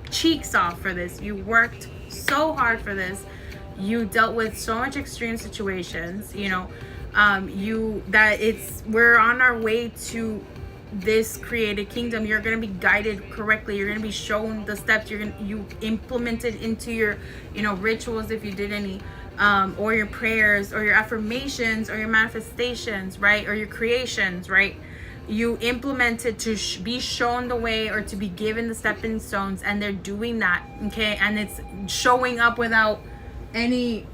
cheeks off for this. You worked so hard for this. You dealt with so much extreme situations, we're on our way to this created kingdom. You're going to be guided correctly. You're going to be shown the steps. You implement it into your rituals, if you did any, or your prayers, or your affirmations, or your manifestations, right? Or your creations, right? You implement it to be shown the way, or to be given the stepping stones, and they're doing that, okay? And it's showing up without any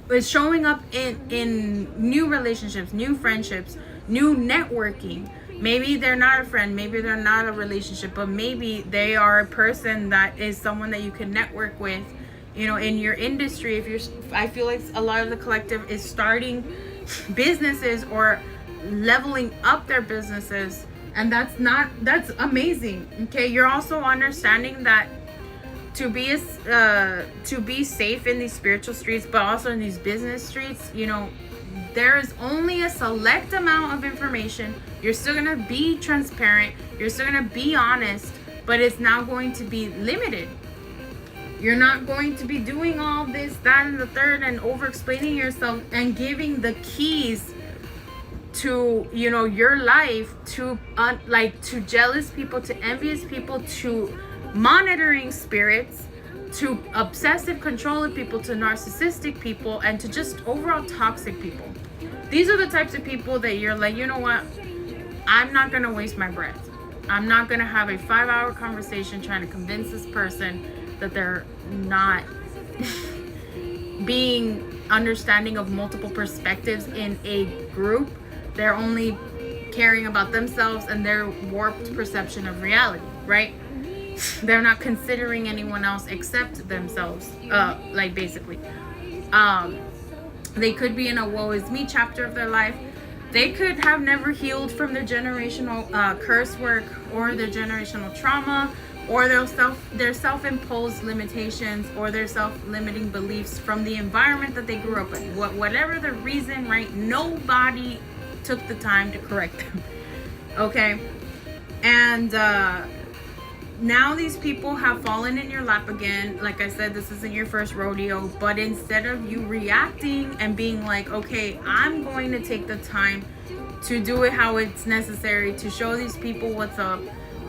it's showing up in new relationships, new friendships, new networking. Maybe they're not a friend, maybe they're not a relationship, but maybe they are a person that is someone that you can network with, in your industry. I feel like a lot of the collective is starting businesses or leveling up their businesses, and that's amazing. Okay, you're also understanding that to be safe in these spiritual streets, but also in these business streets, there is only a select amount of information. You're still gonna be transparent, you're still gonna be honest, but it's now going to be limited. You're not going to be doing all this, that, and the third, and over explaining yourself and giving the keys to your life to to jealous people, to envious people, to monitoring spirits, to obsessive controlling people, to narcissistic people, and to just overall toxic people. These are the types of people that you're like, you know what, I'm not gonna waste my breath. I'm not gonna have a 5-hour conversation trying to convince this person that they're not being understanding of multiple perspectives in a group. They're only caring about themselves and their warped perception of reality, right? They're not considering anyone else except themselves, basically. They could be in a woe is me chapter of their life. They could have never healed from their generational curse work, or their generational trauma, or their self-imposed limitations, or their self-limiting beliefs from the environment that they grew up in. Whatever the reason, right? Nobody took the time to correct them. Okay? And now these people have fallen in your lap again. Like I said, this isn't your first rodeo, but instead of you reacting and being like, okay, I'm going to take the time to do it how it's necessary to show these people what's up,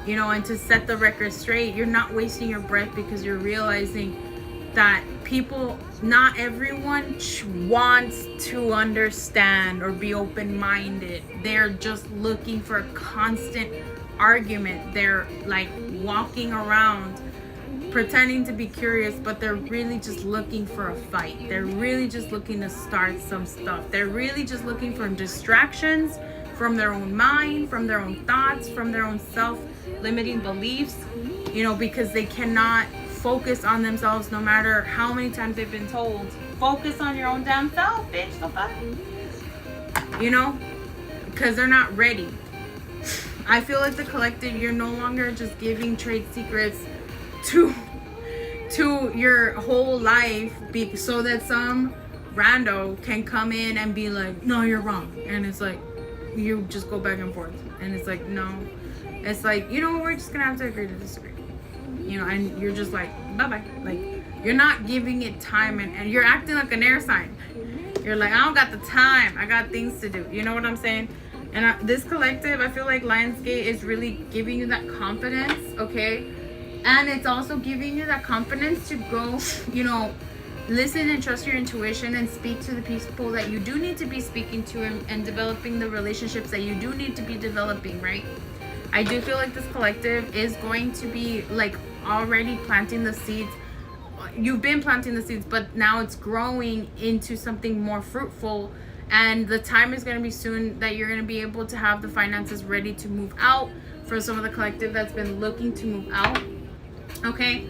you know, and to set the record straight, you're not wasting your breath, because you're realizing that people, not everyone wants to understand or be open-minded. They're just looking for a constant argument. They're like walking around pretending to be curious, but they're really just looking for a fight. They're really just looking to start some stuff. They're really just looking for distractions from their own mind, from their own thoughts, from their own self-limiting beliefs, you know, because they cannot focus on themselves no matter how many times they've been told, focus on your own damn self, bitch, the fuck, you know, because they're not ready. I feel like the collective, you're no longer just giving trade secrets to your whole life so that some rando can come in and be like, no, you're wrong. And it's like, you just go back and forth. And it's like, no. It's like, you know what, we're just gonna have to agree to disagree. You know, and you're just like, bye-bye. Like, you're not giving it time, and you're acting like an air sign. You're like, I don't got the time. I got things to do. You know what I'm saying? And this collective, I feel like Lionsgate is really giving you that confidence, okay? And it's also giving you that confidence to go, you know, listen and trust your intuition and speak to the people that you do need to be speaking to, and developing the relationships that you do need to be developing, right? I do feel like this collective is going to be like already planting the seeds. You've been planting the seeds, but now it's growing into something more fruitful. And the time is going to be soon that you're going to be able to have the finances ready to move out for some of the collective that's been looking to move out. Okay.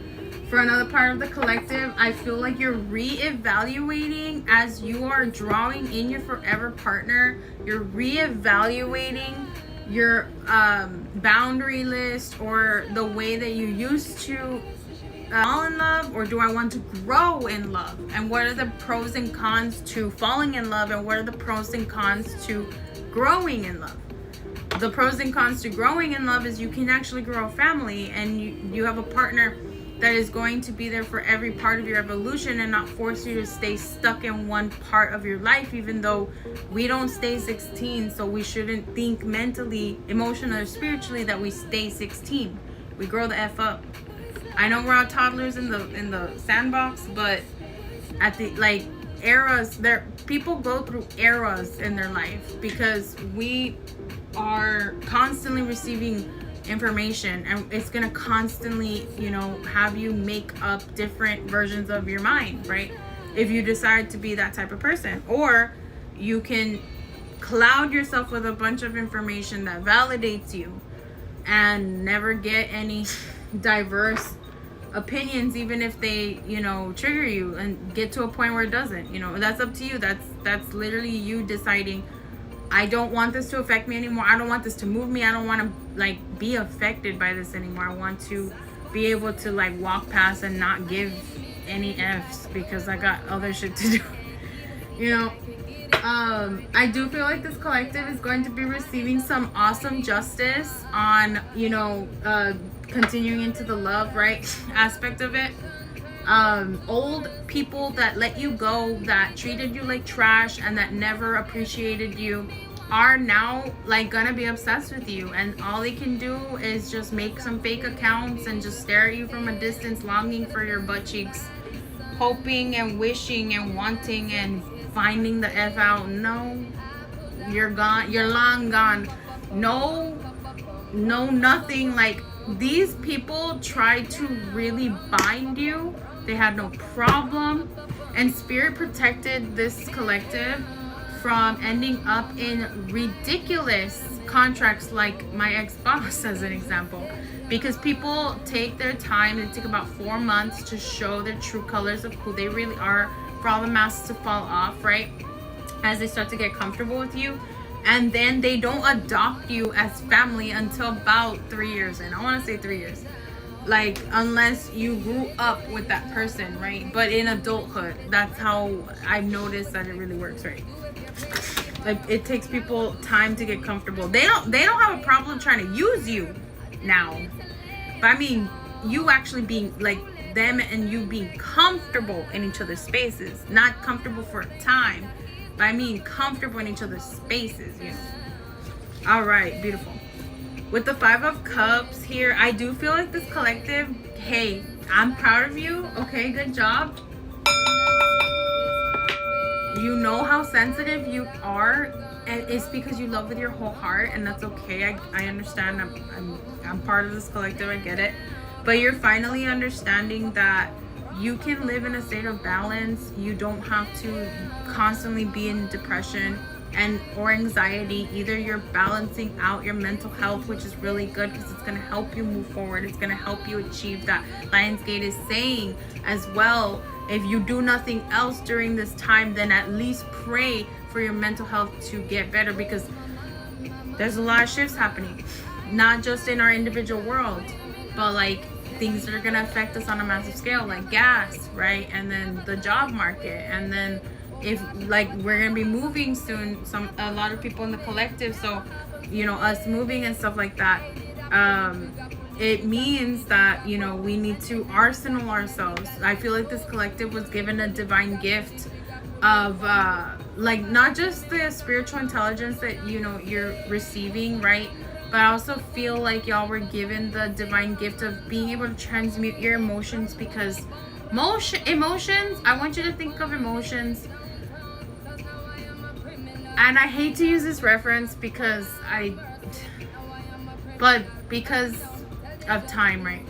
For another part of the collective, I feel like you're reevaluating as you are drawing in your forever partner. You're reevaluating your boundary list, or the way that you used to fall in love, or do I want to grow in love, and what are the pros and cons to falling in love, and what are the pros and cons to growing in love. The pros and cons to growing in love is you can actually grow a family, and you have a partner that is going to be there for every part of your evolution and not force you to stay stuck in one part of your life, even though we don't stay 16, so we shouldn't think mentally, emotionally, or spiritually that we stay 16. We grow the F up. I know we're all toddlers in the sandbox, but at the like eras, people go through eras in their life because we are constantly receiving information, and it's gonna constantly, you know, have you make up different versions of your mind, right? If you decide to be that type of person, or you can cloud yourself with a bunch of information that validates you and never get any diverse opinions, even if they, you know, trigger you, and get to a point where it doesn't. You know, that's up to you. That's literally you deciding, I don't want this to affect me anymore. I don't want this to move me. I don't want to like be affected by this anymore. I want to be able to like walk past and not give any F's because I got other shit to do. You know, I do feel like this collective is going to be receiving some awesome justice on, you know, continuing into the love, right, aspect of it. Old people that let you go, that treated you like trash, and that never appreciated you, are now like gonna be obsessed with you, and all they can do is just make some fake accounts and just stare at you from a distance, longing for your butt cheeks, hoping and wishing and wanting and finding the F out. No, you're gone. You're long gone. No, nothing. Like, these people tried to really bind you. They had no problem, and Spirit protected this collective from ending up in ridiculous contracts like my ex-boss, as an example, because people take their time. They take about 4 months to show their true colors of who they really are, for all the masks to fall off, right, as they start to get comfortable with you. And then they don't adopt you as family until about 3 years in. I want to say 3 years. Like, unless you grew up with that person, right? But in adulthood, that's how I've noticed that it really works, right? Like, it takes people time to get comfortable. They don't have a problem trying to use you now. But I mean, you actually being like them and you being comfortable in each other's spaces, not comfortable for a time, but I mean comfortable in each other's spaces, you know. All right, beautiful. With the 5 of Cups here, I do feel like this collective, hey, I'm proud of you. Okay, good job. You know how sensitive you are, and it's because you love with your whole heart, and that's okay. I understand. I'm part of this collective. I get it. But you're finally understanding that you can live in a state of balance. You don't have to constantly be in depression or anxiety. Either you're balancing out your mental health, which is really good because it's going to help you move forward. It's going to help you achieve that. Lionsgate is saying as well, if you do nothing else during this time, then at least pray for your mental health to get better, because there's a lot of shifts happening, not just in our individual world, but like things that are going to affect us on a massive scale, like gas, right? And then the job market, and then if like we're gonna be moving soon, a lot of people in the collective, so you know, us moving and stuff like that, it means that, you know, we need to arsenal ourselves. I feel like this collective was given a divine gift of like not just the spiritual intelligence that, you know, you're receiving, right? But I also feel like y'all were given the divine gift of being able to transmute your emotions, because emotions, I want you to think of emotions. And I hate to use this reference because because of time, right?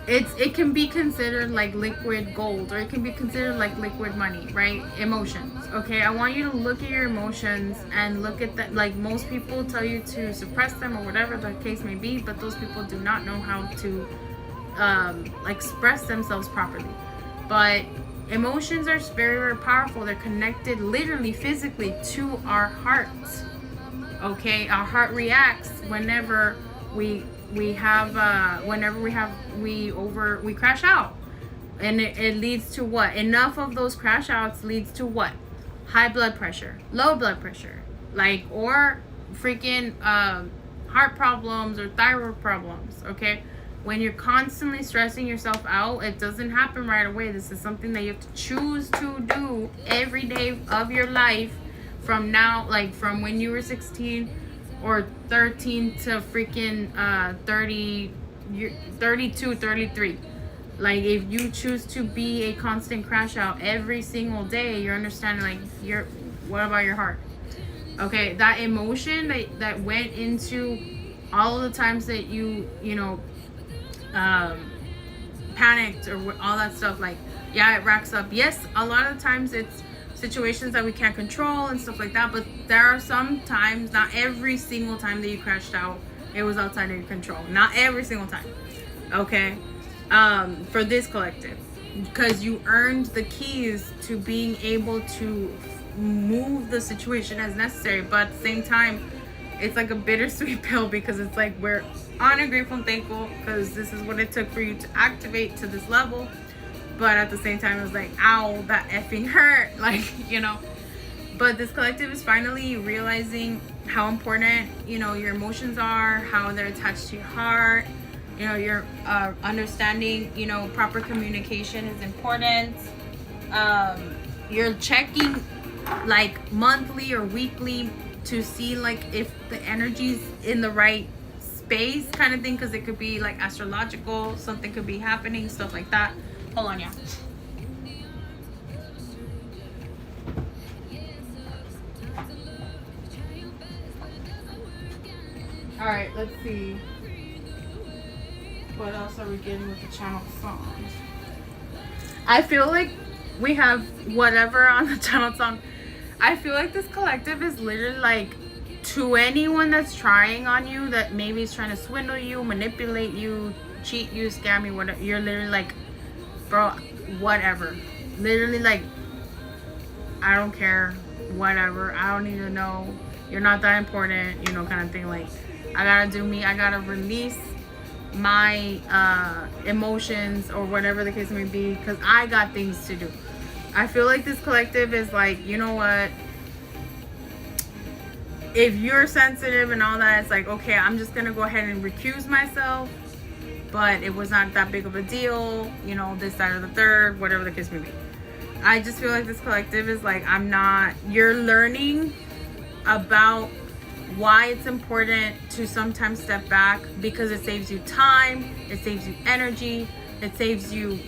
It can be considered like liquid gold, or it can be considered like liquid money, right? Emotions. Okay, I want you to look at your emotions and look at that. Like, most people tell you to suppress them or whatever the case may be, but those people do not know how to express themselves properly. But emotions are very, very powerful. They're connected literally, physically to our hearts. Okay, our heart reacts whenever we crash out, and it leads to what? Enough of those crash outs leads to what? High blood pressure, low blood pressure, like, or freaking heart problems or thyroid problems. Okay, when you're constantly stressing yourself out, it doesn't happen right away. This is something that you have to choose to do every day of your life from now, like from when you were 16 or 13 to freaking 32, 33. Like, if you choose to be a constant crash out every single day, you're understanding, like, what about your heart? Okay, that emotion that went into all of the times that you know, panicked or all that stuff, like, yeah, it racks up. Yes, a lot of the times it's situations that we can't control and stuff like that, but there are some times, not every single time that you crashed out, it was outside of your control. Not every single time. Okay, for this collective, because you earned the keys to being able to move the situation as necessary. But at the same time, it's like a bittersweet pill, because it's like, we're honored, grateful, and thankful because this is what it took for you to activate to this level. But at the same time, it was like, ow, that effing hurt, like, you know. But this collective is finally realizing how important, you know, your emotions are, how they're attached to your heart. You know, you're understanding, you know, proper communication is important. You're checking like monthly or weekly to see like if the energy's in the right space, kind of thing, because it could be like astrological, something could be happening, stuff like that. Hold on, yeah. All right, let's see. What else are we getting with the channel songs? I feel like we have whatever on the channel song. I feel like this collective is literally like, to anyone that's trying on you, that maybe is trying to swindle you, manipulate you, cheat you, scam you, whatever. You're literally like, bro, whatever. Literally like, I don't care, whatever. I don't need to know. You're not that important, you know, kind of thing. Like, I gotta do me. I gotta release my emotions or whatever the case may be, because I got things to do. I feel like this collective is like, you know what? If you're sensitive and all that, it's like, okay, I'm just gonna go ahead and recuse myself. but it was not that big of a deal, you know, this, that, or the third, whatever the case may be. I just feel like this collective is like, you're learning about why it's important to sometimes step back, because it saves you time, it saves you energy, it saves you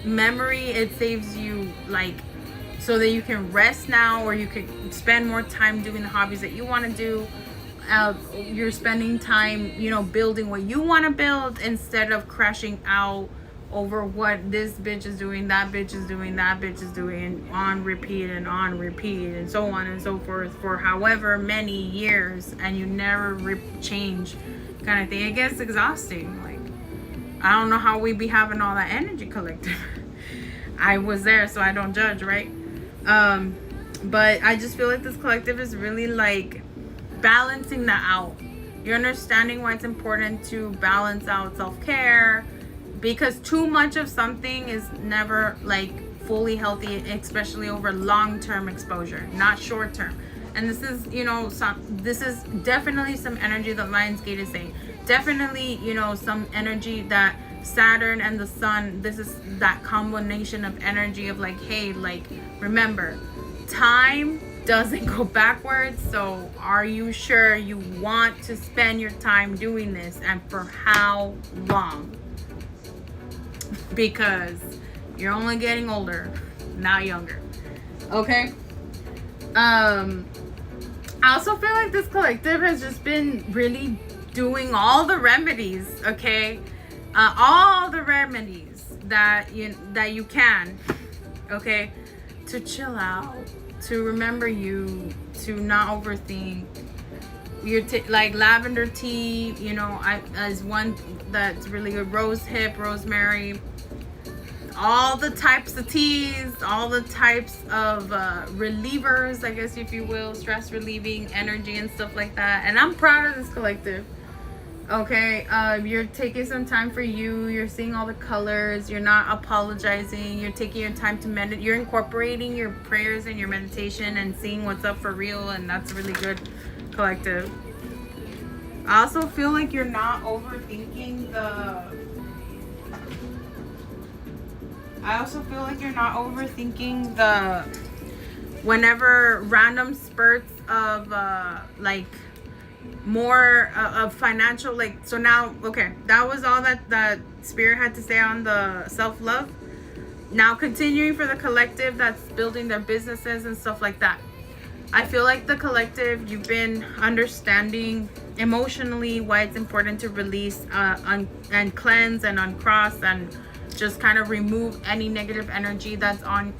memory, it saves you like, so that you can rest now, or you can spend more time doing the hobbies that you want to do. You're spending time, you know, building what you want to build, instead of crashing out over what this bitch is doing, that bitch is doing, that bitch is doing, on repeat and so on and so forth for however many years, and you never change, kind of thing. It gets exhausting. Like, I don't know how we be having all that energy collective. I was there, so I don't judge, right? But I just feel like this collective is really like balancing that out. You're understanding why it's important to balance out self-care, because too much of something is never like fully healthy, especially over long-term exposure, not short-term. And this is, you know, this is definitely some energy that Lionsgate is saying. Definitely, you know, some energy that Saturn and the Sun, this is that combination of energy of like, hey, like, remember, time doesn't go backwards. So are you sure you want to spend your time doing this, and for how long? Because you're only getting older, not younger. Okay. I also feel like this collective has just been really doing all the remedies, okay? All the remedies that you can, okay? To chill out, to remember you, to not overthink. Like lavender tea, you know, as one that's really good. Rose hip, rosemary, all the types of teas, all the types of relievers, I guess, if you will, stress relieving energy and stuff like that. And I'm proud of this collective. Okay, you're taking some time for you. You're seeing all the colors. You're not apologizing. You're taking your time to meditate. You're incorporating your prayers and your meditation and seeing what's up for real, and that's really good, collective. I also feel like you're not overthinking whenever random spurts of like more of financial, like, so now, okay, that was all that Spirit had to say on the self-love. Now continuing for the collective that's building their businesses and stuff like that. I feel like the collective, you've been understanding emotionally why it's important to release and cleanse and uncross and just kind of remove any negative energy that's on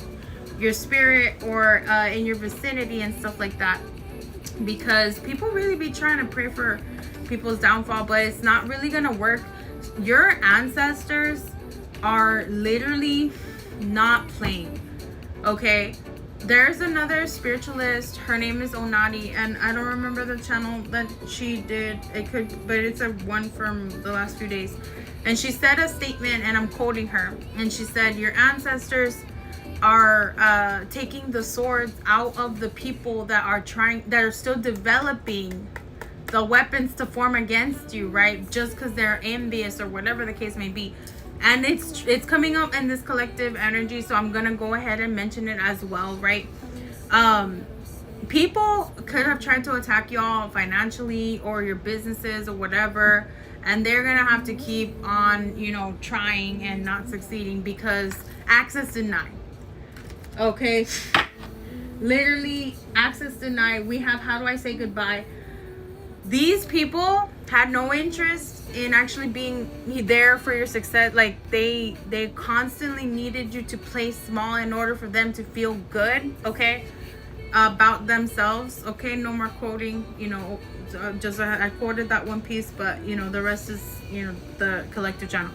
your spirit or in your vicinity and stuff like that. Because people really be trying to pray for people's downfall, but it's not really gonna work. Your ancestors are literally not playing, okay? There's another spiritualist, her name is Onadi, and I don't remember the channel that she did. It could, but it's a one from the last few days. And she said a statement, and I'm quoting her, and she said, your ancestors are taking the swords out of the people that are still developing the weapons to form against you, right? Just because they're envious or whatever the case may be. And it's coming up in this collective energy, so I'm gonna go ahead and mention it as well, right? People could have tried to attack y'all financially or your businesses or whatever, and they're gonna have to keep on, you know, trying and not succeeding because access denied. Okay, literally access denied. We have, how do I say goodbye? These people had no interest in actually being there for your success. Like they constantly needed you to play small in order for them to feel good, okay, about themselves. Okay, no more quoting, you know, just I quoted that one piece, but you know, the rest is, you know, the collective channel.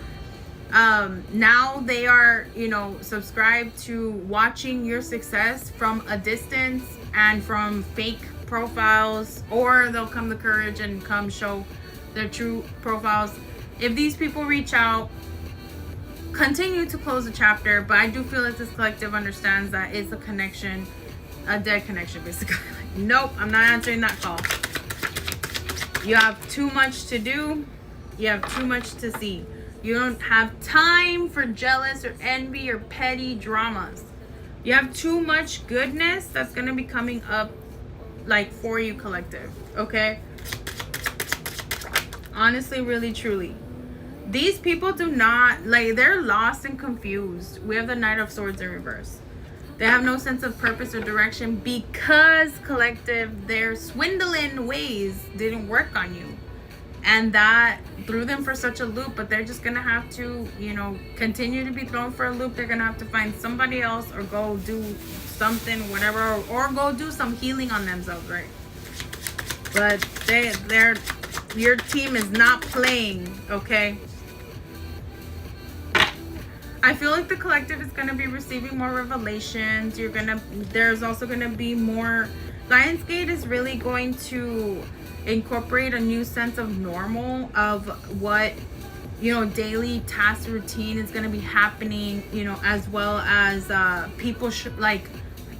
Now they are, you know, subscribed to watching your success from a distance and from fake profiles, or they'll come to courage and come show their true profiles. If these people reach out, continue to close the chapter, but I do feel that this collective understands that it's a connection, a dead connection, basically. Nope, I'm not answering that call. You have too much to do. You have too much to see. You don't have time for jealous or envy or petty dramas. You have too much goodness that's going to be coming up, like, for you, collective. Okay? Honestly, really, truly. These people do not, like, they're lost and confused. We have the Knight of Swords in reverse. They have no sense of purpose or direction because, collective, their swindling ways didn't work on you. And that threw them for such a loop, but they're just going to have to, you know, continue to be thrown for a loop. They're going to have to find somebody else or go do something, whatever, or go do some healing on themselves, right? But your team is not playing, okay? I feel like the collective is going to be receiving more revelations. There's also going to be more. Lionsgate is really going to incorporate a new sense of normal, of what, you know, daily task routine is going to be happening, you know, as well as people like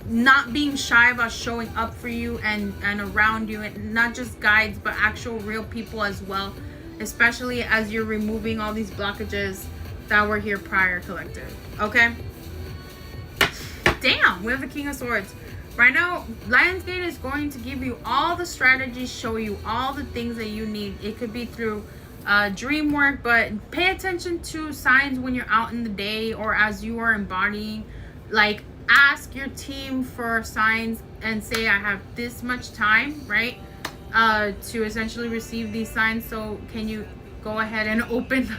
not being shy about showing up for you and around you, and not just guides, but actual real people as well, especially as you're removing all these blockages that were here prior, collective. Okay? Damn, we have the King of Swords. Right now, Lionsgate is going to give you all the strategies, show you all the things that you need. It could be through dream work, but pay attention to signs when you're out in the day or as you are embodying. Like, ask your team for signs and say, I have this much time, right? To essentially receive these signs. So can you go ahead and open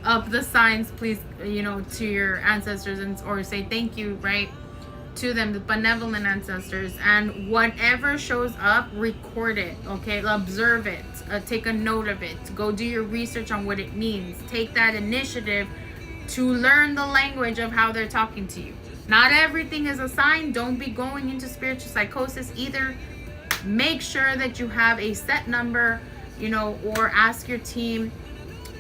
up the signs, please, you know, to your ancestors, and or say thank you, right, to them, the benevolent ancestors. And whatever shows up, record it, okay? Observe it, take a note of it, go do your research on what it means. Take that initiative to learn the language of how they're talking to you. Not everything is a sign. Don't be going into spiritual psychosis either. Make sure that you have a set number, you know, or ask your team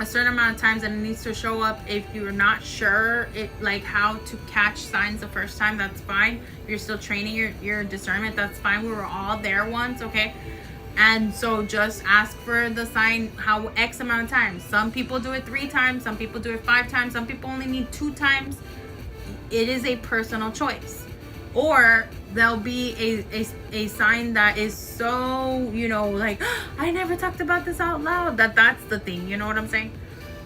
a certain amount of times, and it needs to show up. If you're not sure like how to catch signs the first time, that's fine. If you're still training your discernment, that's fine. We were all there once, okay? And so just ask for the sign how X amount of times. Some people do it 3 times, some people do it 5 times, some people only need 2 times. It is a personal choice. Or there'll be a sign that is so, you know, like, I never talked about this out loud. That's the thing, you know what I'm saying?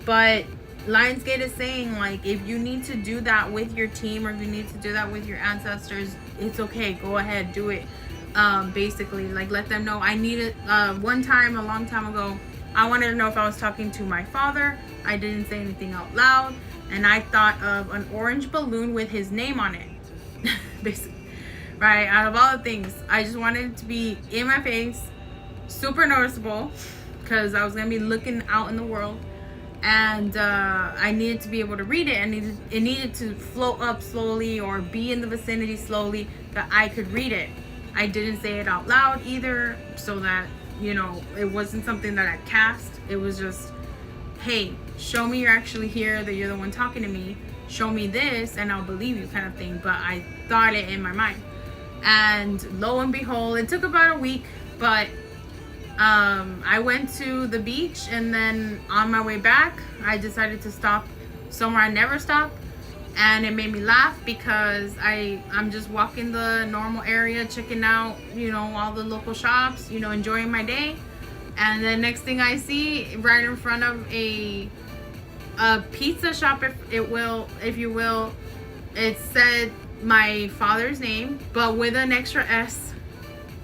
But Lionsgate is saying, like, if you need to do that with your team, or if you need to do that with your ancestors, it's okay. Go ahead, do it. Basically, like, let them know. I needed one time, a long time ago, I wanted to know if I was talking to my father. I didn't say anything out loud, and I thought of an orange balloon with his name on it. Basically, right? Out of all the things, I just wanted it to be in my face, super noticeable, because I was gonna be looking out in the world, and I needed to be able to read it, and it needed to float up slowly or be in the vicinity slowly that I could read it. I didn't say it out loud either, so that, you know, it wasn't something that I cast. It was just, hey, show me you're actually here, that you're the one talking to me. Show me this and I'll believe you, kind of thing. But I thought it in my mind, and lo and behold, it took about a week, but I went to the beach, and then on my way back I decided to stop somewhere I never stop, and it made me laugh because I'm just walking the normal area, checking out, you know, all the local shops, you know, enjoying my day, and then next thing I see, right in front of a pizza shop, if you will, it said my father's name, but with an extra S,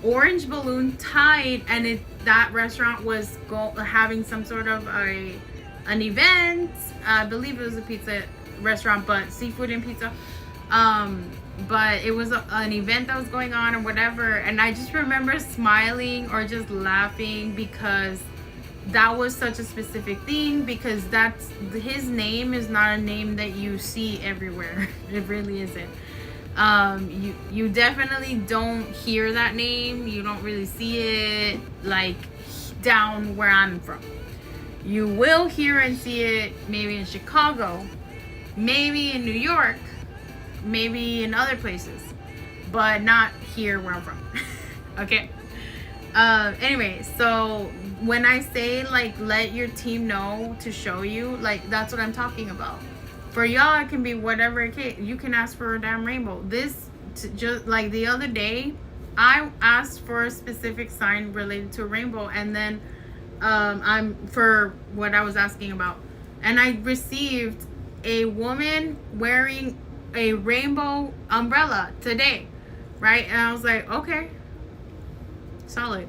orange balloon tied, and that restaurant was having some sort of an event. I believe it was a pizza restaurant, but seafood and pizza. But it was an event that was going on or whatever, and I just remember smiling or just laughing because that was such a specific thing, because his name is not a name that you see everywhere. It really isn't. You definitely don't hear that name. You don't really see it like down where I'm from. You will hear and see it maybe in Chicago, maybe in New York, maybe in other places, but not here where I'm from. Okay. Anyway, so when I say like let your team know to show you, like that's what I'm talking about. For y'all, it can be whatever it can. You can ask for a damn rainbow. Just like the other day, I asked for a specific sign related to a rainbow, and then I'm for what I was asking about, and I received a woman wearing a rainbow umbrella today, right? And I was like, okay, solid.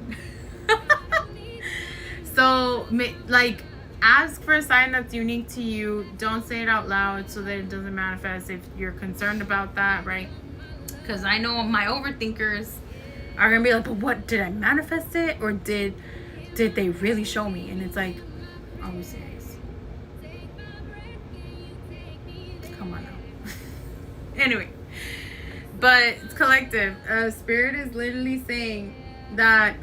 So like, ask for a sign that's unique to you. Don't say it out loud so that it doesn't manifest if you're concerned about that, right? Because I know my overthinkers are gonna be like, but what, did I manifest it, or did they really show me? And it's like, are we serious? Come on now. Anyway, but it's collective. Spirit is literally saying that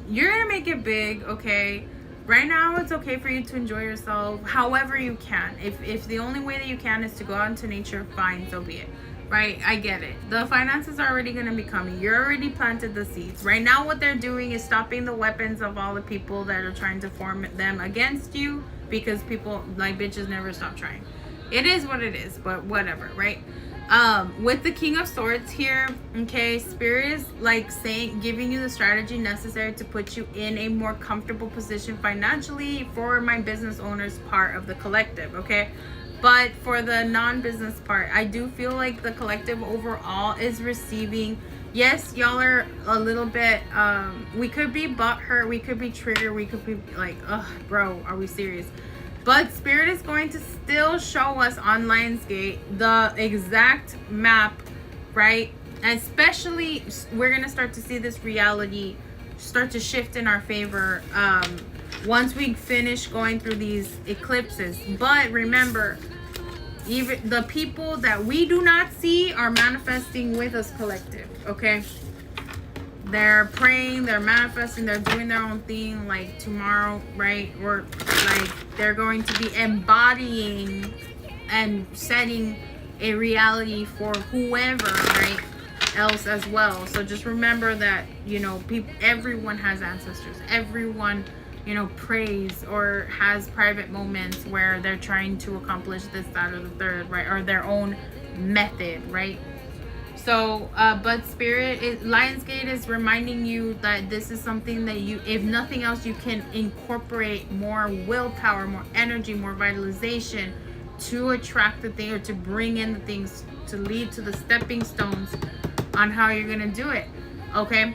you're gonna make it big, okay? Right now, it's okay for you to enjoy yourself however you can. If the only way that you can is to go out into nature, fine, so be it. Right? I get it. The finances are already going to be coming. You already planted the seeds. Right now, what they're doing is stopping the weapons of all the people that are trying to form them against you, because people, like, bitches never stop trying. It is what it is, but whatever, right? With the King of Swords here, okay, Spirit is like saying, giving you the strategy necessary to put you in a more comfortable position financially for my business owners part of the collective, okay? But for the non-business part, I do feel like the collective overall is receiving. Yes, y'all are a little bit, we could be butthurt, we could be triggered, we could be like, ugh, bro, are we serious? But Spirit is going to still show us on Lionsgate the exact map, right? And especially, we're going to start to see this reality start to shift in our favor once we finish going through these eclipses. But remember, even the people that we do not see are manifesting with us collective, okay? They're praying, they're manifesting, they're doing their own thing, like tomorrow, right? Or like they're going to be embodying and setting a reality for whoever, right, else as well. So just remember that, you know, everyone has ancestors. Everyone, you know, prays or has private moments where they're trying to accomplish this, that, or the third, right? Or their own method, right? So, but Spirit, Lionsgate is reminding you that this is something that you, if nothing else, you can incorporate more willpower, more energy, more vitalization to attract the thing, or to bring in the things to lead to the stepping stones on how you're going to do it. Okay.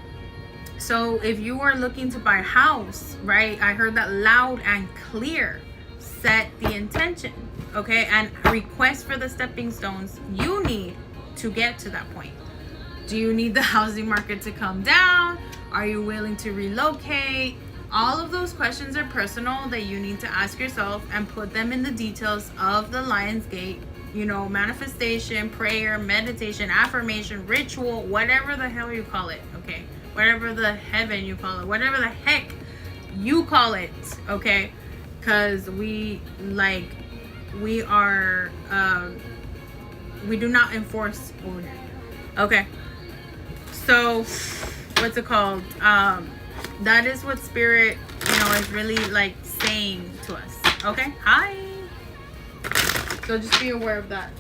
So if you are looking to buy a house, right? I heard that loud and clear. Set the intention. Okay. And request for the stepping stones you need to get to that point. Do you need the housing market to come down? Are you willing to relocate? All of those questions are personal that you need to ask yourself and put them in the details of the Lionsgate, you know, manifestation, prayer, meditation, affirmation, ritual, whatever the hell you call it, okay? Whatever the heaven you call it, whatever the heck you call it, okay? Because we do not enforce order. Okay. So, what's it called? That is what Spirit, you know, is really like saying to us. Okay? Hi. So just be aware of that.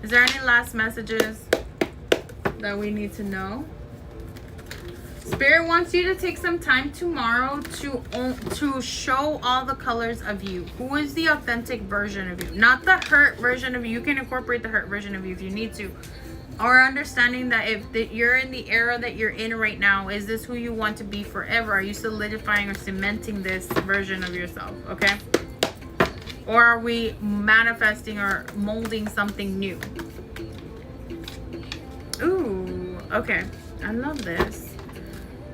Is there any last messages that we need to know? Spirit wants you to take some time tomorrow to show all the colors of you. Who is the authentic version of you? Not the hurt version of you. You can incorporate the hurt version of you if you need to. Or understanding that if you're in the era that you're in right now, is this who you want to be forever? Are you solidifying or cementing this version of yourself? Okay? Or are we manifesting or molding something new? Ooh, okay. I love this.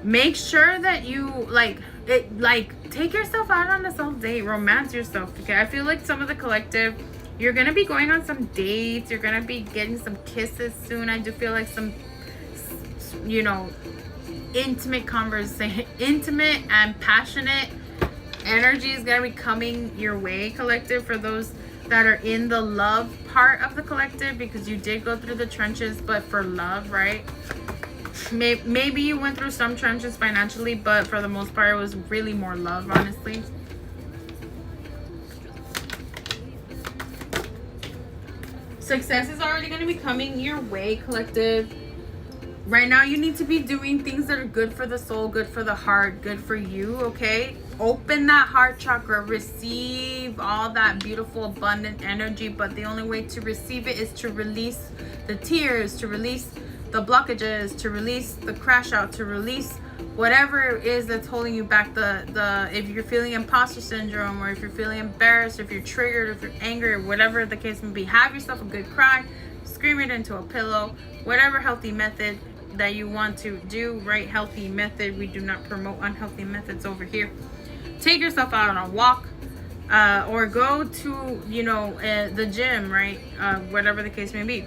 Make sure that you take yourself out on a self date, romance yourself. Okay, I feel like some of the collective, you're gonna be going on some dates, you're gonna be getting some kisses soon. I do feel like some, you know, intimate conversation, intimate and passionate energy is gonna be coming your way, collective, for those that are in the love part of the collective, because you did go through the trenches, but for love, right? Maybe you went through some trenches financially, but for the most part, it was really more love, honestly. Success is already going to be coming your way, collective. Right now, you need to be doing things that are good for the soul, good for the heart, good for you, okay? Open that heart chakra. Receive all that beautiful, abundant energy. But the only way to receive it is to release the tears, to release the blockages, to release the crash out, to release whatever it is that's holding you back. If you're feeling imposter syndrome, or if you're feeling embarrassed, or if you're triggered, or if you're angry, whatever the case may be, have yourself a good cry, scream it into a pillow, whatever healthy method that you want to do, right? Healthy method. We do not promote unhealthy methods over here. Take yourself out on a walk, or go to, the gym, right? Whatever the case may be.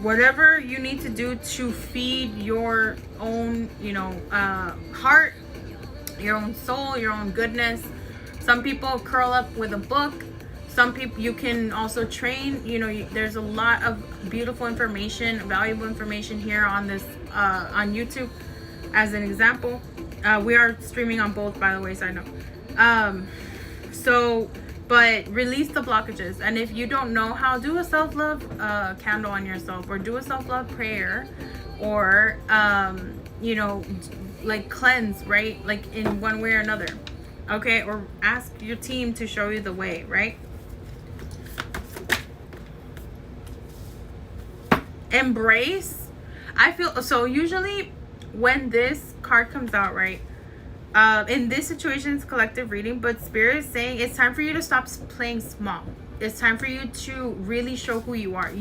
Whatever you need to do to feed your own, heart, your own soul, your own goodness. Some people curl up with a book. Some people, you can also train. There's a lot of beautiful information, valuable information here on this, on YouTube, as an example. We are streaming on both, by the way, so I know. But release the blockages. And if you don't know how, do a self-love candle on yourself, or do a self-love prayer, or like cleanse, right? Like in one way or another, okay? Or ask your team to show you the way, right? Embrace. I feel so usually when this card comes out, right, in this situation, it's collective reading, but Spirit is saying it's time for you to stop playing small. It's time for you to really show who you are.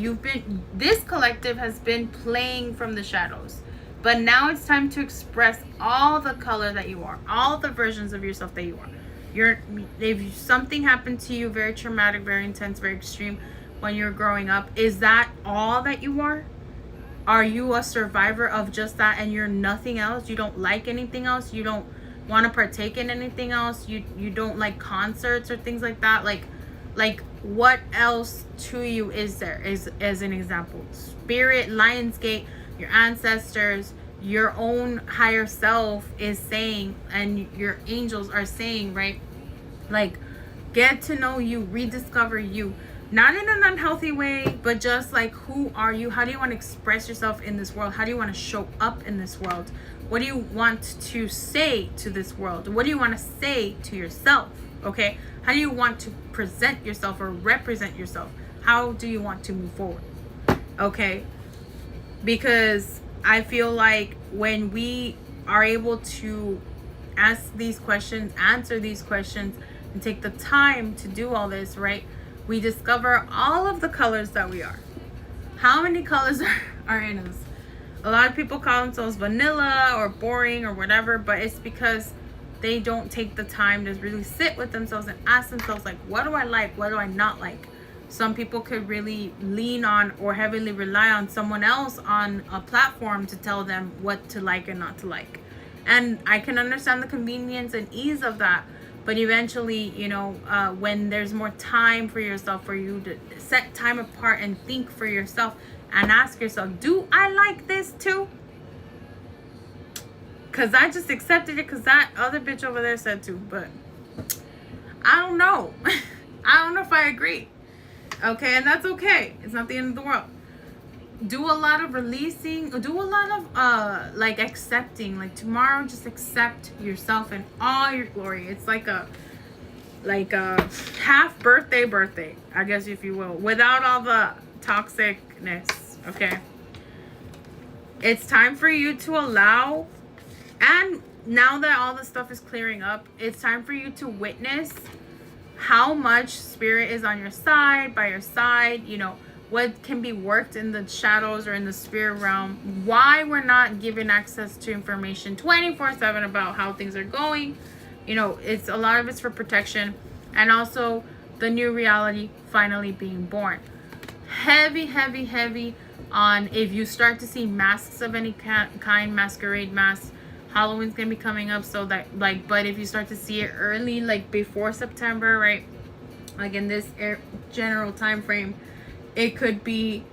This collective has been playing from the shadows, but now it's time to express all the color that you are, all the versions of yourself that you are. If something happened to you very traumatic, very intense, very extreme when you're growing up, is that all that you are? Are you a survivor of just that, and you're nothing else? You don't like anything else? You don't want to partake in anything else? You don't like concerts or things like that? Like what else to you is there? As an example, Spirit, Lionsgate, your ancestors, your own higher self is saying, and your angels are saying, right? Like, get to know you, rediscover you. Not in an unhealthy way, but just like, who are you? How do you want to express yourself in this world? How do you want to show up in this world? What do you want to say to this world? What do you want to say to yourself? Okay? How do you want to present yourself or represent yourself? How do you want to move forward? Okay? Because I feel like when we are able to ask these questions, answer these questions, and take the time to do all this, right? We discover all of the colors that we are. How many colors are in us? A lot of people call themselves vanilla or boring or whatever, but it's because they don't take the time to really sit with themselves and ask themselves, like, what do I like? What do I not like? Some people could really lean on or heavily rely on someone else on a platform to tell them what to like and not to like. And I can understand the convenience and ease of that. But eventually, when there's more time for yourself, for you to set time apart and think for yourself and ask yourself, do I like this too? Because I just accepted it because that other bitch over there said to. But I don't know. I don't know if I agree. Okay, and that's okay. It's not the end of the world. Do a lot of releasing, do a lot of like accepting. Like tomorrow, just accept yourself in all your glory. It's like a half birthday, I guess, if you will, without all the toxicness. Okay, it's time for you to allow, and now that all the stuff is clearing up, it's time for you to witness how much Spirit is on your side, by your side, what can be worked in the shadows or in the spirit realm, why we're not given access to information 24/7 about how things are going. It's a lot of it's for protection, and also the new reality finally being born. Heavy on, if you start to see masks of any kind, masquerade masks, Halloween's gonna be coming up, so that but if you start to see it early, like before September, right, like in this general time frame, it could be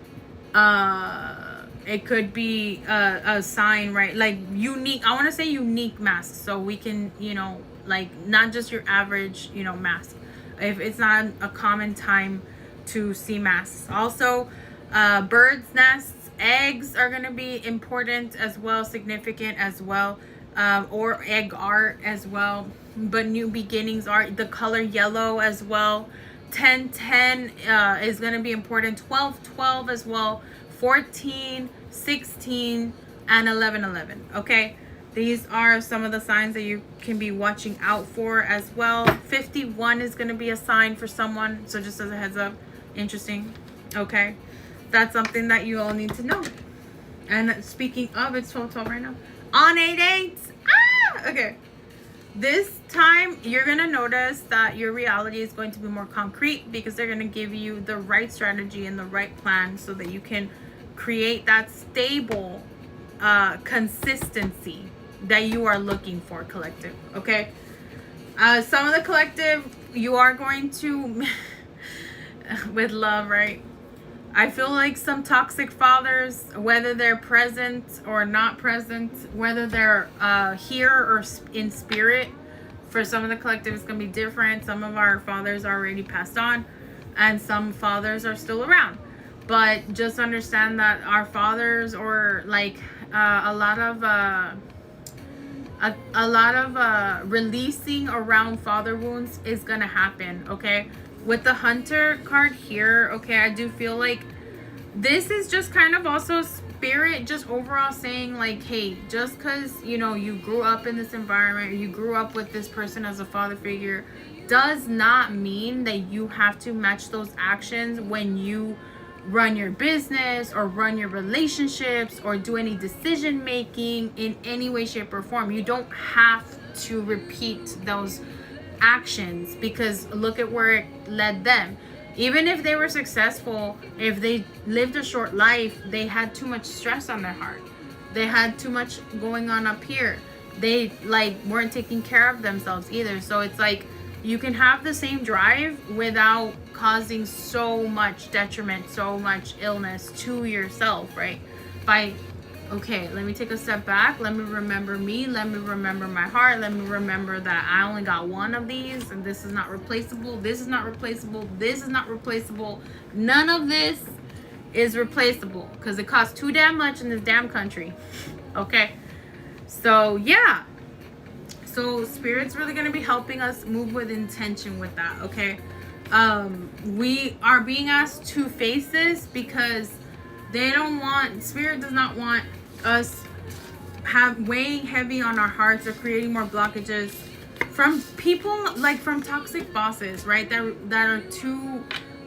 It could be a sign, right? Like unique, I want to say unique masks, so we can, you know, like not just your average, you know, mask. If it's not a common time to see masks. Also, birds' nests, eggs are going to be important as well, significant as well, or egg art as well. But new beginnings are the color yellow as well. 1010 is going to be important. 1212 as well. 14, 16, and 1111. Okay, these are some of the signs that you can be watching out for as well. 51 is going to be a sign for someone, so just as a heads up. Interesting. Okay, that's something that you all need to know. And speaking of, it's 12:12 right now on 8/8. Okay, this time you're going to notice that your reality is going to be more concrete, because they're going to give you the right strategy and the right plan so that you can create that stable consistency that you are looking for, collective. Okay, some of the collective, you are going to with love, right? I feel like some toxic fathers, whether they're present or not present, whether they're here or in spirit, for some of the collective it's going to be different. Some of our fathers are already passed on, and some fathers are still around. But just understand that our fathers, or like a lot of releasing around father wounds is going to happen, okay? With the Hunter card here, okay, I do feel like this is just kind of also spirit just overall saying like, hey, just because, you know, you grew up in this environment, or you grew up with this person as a father figure, does not mean that you have to match those actions when you run your business or run your relationships or do any decision making in any way, shape, or form. You don't have to repeat those actions, because look at where it led them. Even if they were successful, if they lived a short life, they had too much stress on their heart. They had too much going on up here. They like weren't taking care of themselves either. So it's like you can have the same drive without causing so much detriment, so much illness to yourself, right? By okay, let me take a step back. Let me remember me. Let me remember my heart. Let me remember that I only got one of these, and this is not replaceable. This is not replaceable. This is not replaceable. None of this is replaceable, because it costs too damn much in this damn country. Okay, so yeah. So spirit's really going to be helping us move with intention with that, okay? We are being asked to face this because they don't want, spirit does not want us weighing heavy on our hearts or creating more blockages from people, like from toxic bosses, right? That are too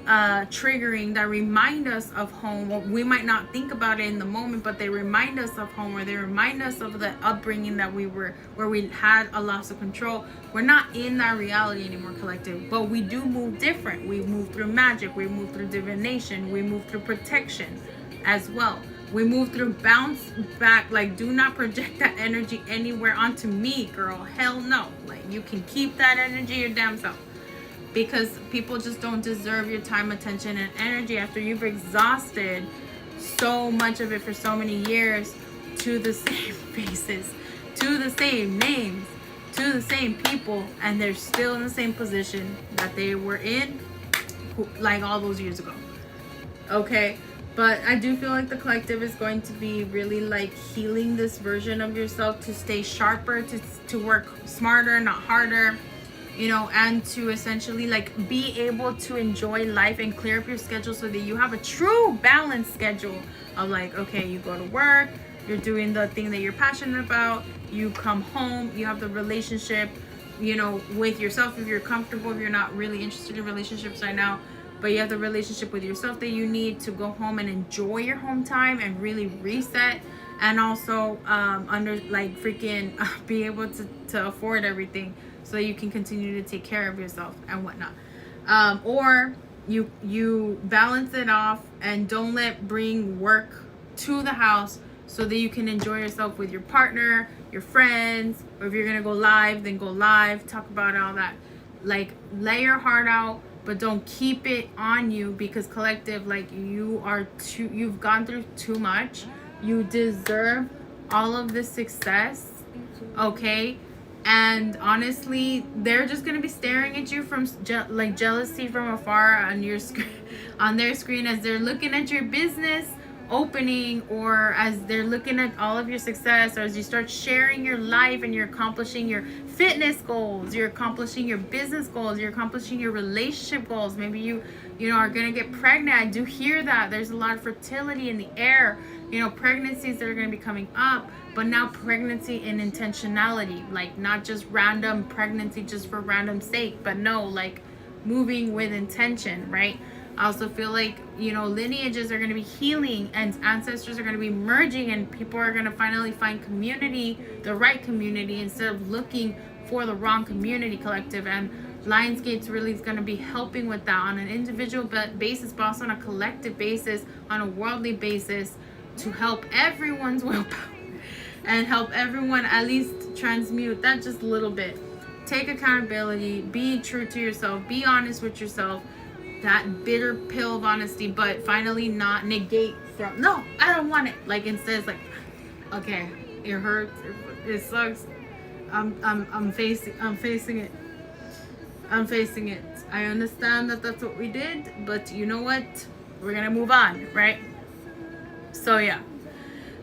triggering, that remind us of home. Or we might not think about it in the moment, but they remind us of home, or they remind us of the upbringing that we were, where we had a loss of control. We're not in that reality anymore, collective, but we do move different. We move through magic, we move through divination, we move through protection as well. We move through bounce back. Like, do not project that energy anywhere onto me, girl. Hell no. Like, you can keep that energy your damn self, because people just don't deserve your time, attention, and energy after you've exhausted so much of it for so many years to the same faces, to the same names, to the same people, and they're still in the same position that they were in like all those years ago. Okay, but I do feel like the collective is going to be really like healing this version of yourself to stay sharper, to work smarter, not harder, you know, and to essentially like be able to enjoy life and clear up your schedule so that you have a true balanced schedule of like, okay, you go to work, you're doing the thing that you're passionate about, you come home, you have the relationship, you know, with yourself if you're comfortable, if you're not really interested in relationships right now, but you have the relationship with yourself that you need to go home and enjoy your home time and really reset, and also under like freaking be able to afford everything so that you can continue to take care of yourself and whatnot. Or you balance it off and don't bring work to the house so that you can enjoy yourself with your partner, your friends, or if you're gonna go live, then go live, talk about all that. Like, lay your heart out, but don't keep it on you, because collective, like, you've gone through too much You deserve all of this success, okay? And honestly, they're just gonna be staring at you from like jealousy from afar on your on their screen, as they're looking at your business opening, or as they're looking at all of your success, or as you start sharing your life and you're accomplishing your fitness goals, you're accomplishing your business goals, you're accomplishing your relationship goals. Maybe you know, are gonna get pregnant. I do hear that there's a lot of fertility in the air, you know, pregnancies that are gonna be coming up, but now pregnancy in intentionality, like not just random pregnancy just for random sake, but no, like moving with intention, right? I also feel like, you know, lineages are going to be healing and ancestors are going to be merging, and people are going to finally find community, the right community, instead of looking for the wrong community collective. And Lionsgate's really is going to be helping with that on an individual basis, but also on a collective basis, on a worldly basis, to help everyone's willpower and help everyone at least transmute that just a little bit. Take accountability, be true to yourself, be honest with yourself. That bitter pill of honesty, but finally not negate from, no, I don't want it. Like instead it's like, okay, it hurts, it sucks. I'm facing it. I'm facing it. I understand that that's what we did, but you know what? We're gonna move on, right? So yeah.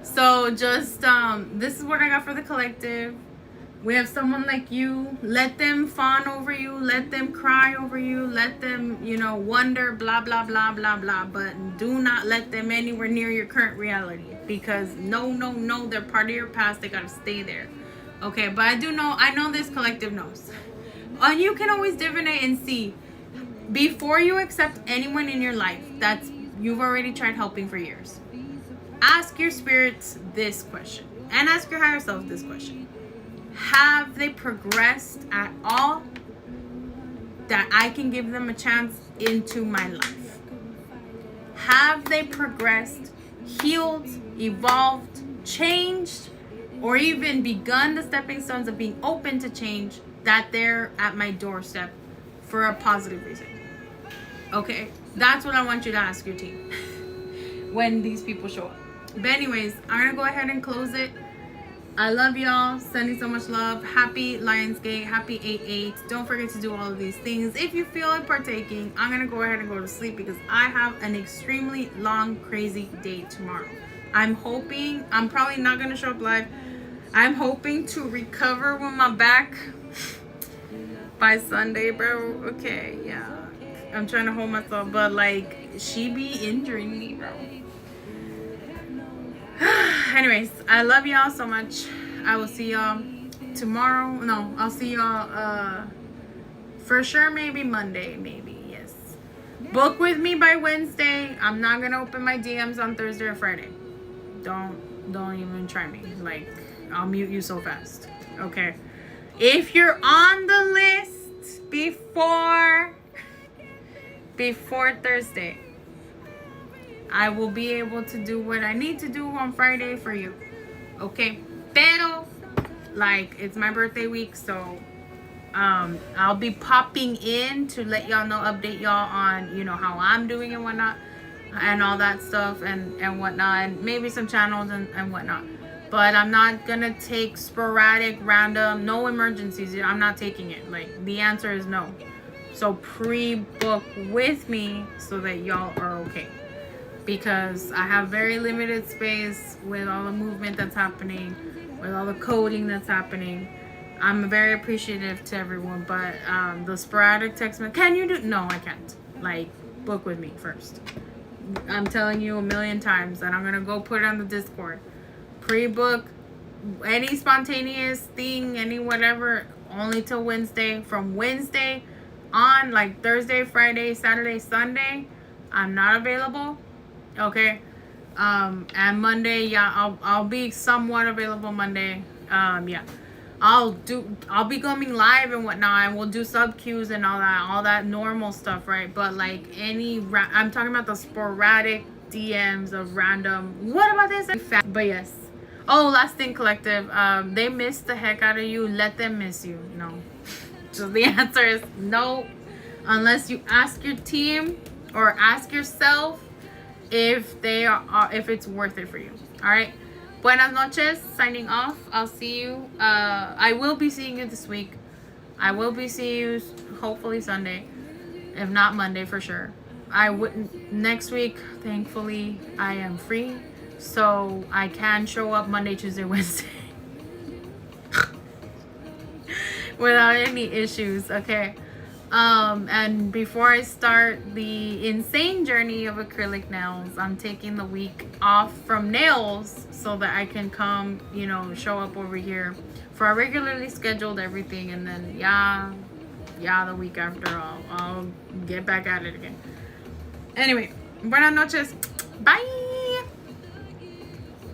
So just this is what I got for the collective. We have someone like you. Let them fawn over you. Let them cry over you. Let them, you know, wonder, blah, blah, blah, blah, blah. But do not let them anywhere near your current reality. Because no, they're part of your past. They got to stay there. Okay, but I know this collective knows. And you can always divinate and see. Before you accept anyone in your life that's you've already tried helping for years, ask your spirits this question. And ask your higher self this question. Have they progressed at all that I can give them a chance into my life? Have they progressed, healed, evolved, changed, or even begun the stepping stones of being open to change, that they're at my doorstep for a positive reason? Okay, that's what I want you to ask your team when these people show up. But anyways, I'm going to go ahead and close it. I love y'all. Sending so much love. Happy Lionsgate. Happy 8/8. Don't forget to do all of these things. If you feel like partaking, I'm going to go ahead and go to sleep because I have an extremely long, crazy day tomorrow. I'm probably not going to show up live. I'm hoping to recover with my back by Sunday, bro. Okay, yeah. I'm trying to hold myself, but like, she be injuring me, bro. Anyways, I love y'all so much. I will see y'all tomorrow. No, I'll see y'all for sure maybe Monday, maybe. Yes. Book with me by Wednesday. I'm not gonna open my DMs on Thursday or Friday. Don't even try me. Like, I'll mute you so fast. Okay. If you're on the list before Thursday, I will be able to do what I need to do on Friday for you. Okay? Pero, like, it's my birthday week, so I'll be popping in to let y'all know, update y'all on, you know, how I'm doing and whatnot, and all that stuff and whatnot, and maybe some channels and whatnot. But I'm not gonna take sporadic, random, no emergencies. I'm not taking it. Like, the answer is no. So pre-book with me so that y'all are okay. Because I have very limited space with all the movement that's happening, with all the coding that's happening. I'm very appreciative to everyone, but the sporadic text, can you do? No, I can't. Like, book with me first. I'm telling you a million times, and I'm gonna go put it on the Discord. Pre-book any spontaneous thing, any whatever, only till Wednesday. From Wednesday on, like Thursday, Friday, Saturday, Sunday, I'm not available. Okay. And Monday, yeah, I'll be somewhat available Monday. Yeah. I'll be coming live and whatnot, and we'll do sub Qs and all that normal stuff, right? But like I'm talking about the sporadic DMs of random, what about this? But yes. Oh, last thing, collective. They miss the heck out of you. Let them miss you. No. So the answer is no, unless you ask your team or ask yourself if it's worth it for you. All right. Buenas noches. Signing off. I'll see you. I will be seeing you this week. I will be seeing you hopefully Sunday, if not Monday for sure. I wouldn't next week. Thankfully, I am free, so I can show up Monday, Tuesday, Wednesday without any issues. Okay. And before I start the insane journey of acrylic nails, I'm taking the week off from nails so that I can come, show up over here for a regularly scheduled everything. And then, the week after, I'll get back at it again. Anyway, buenas noches. Bye.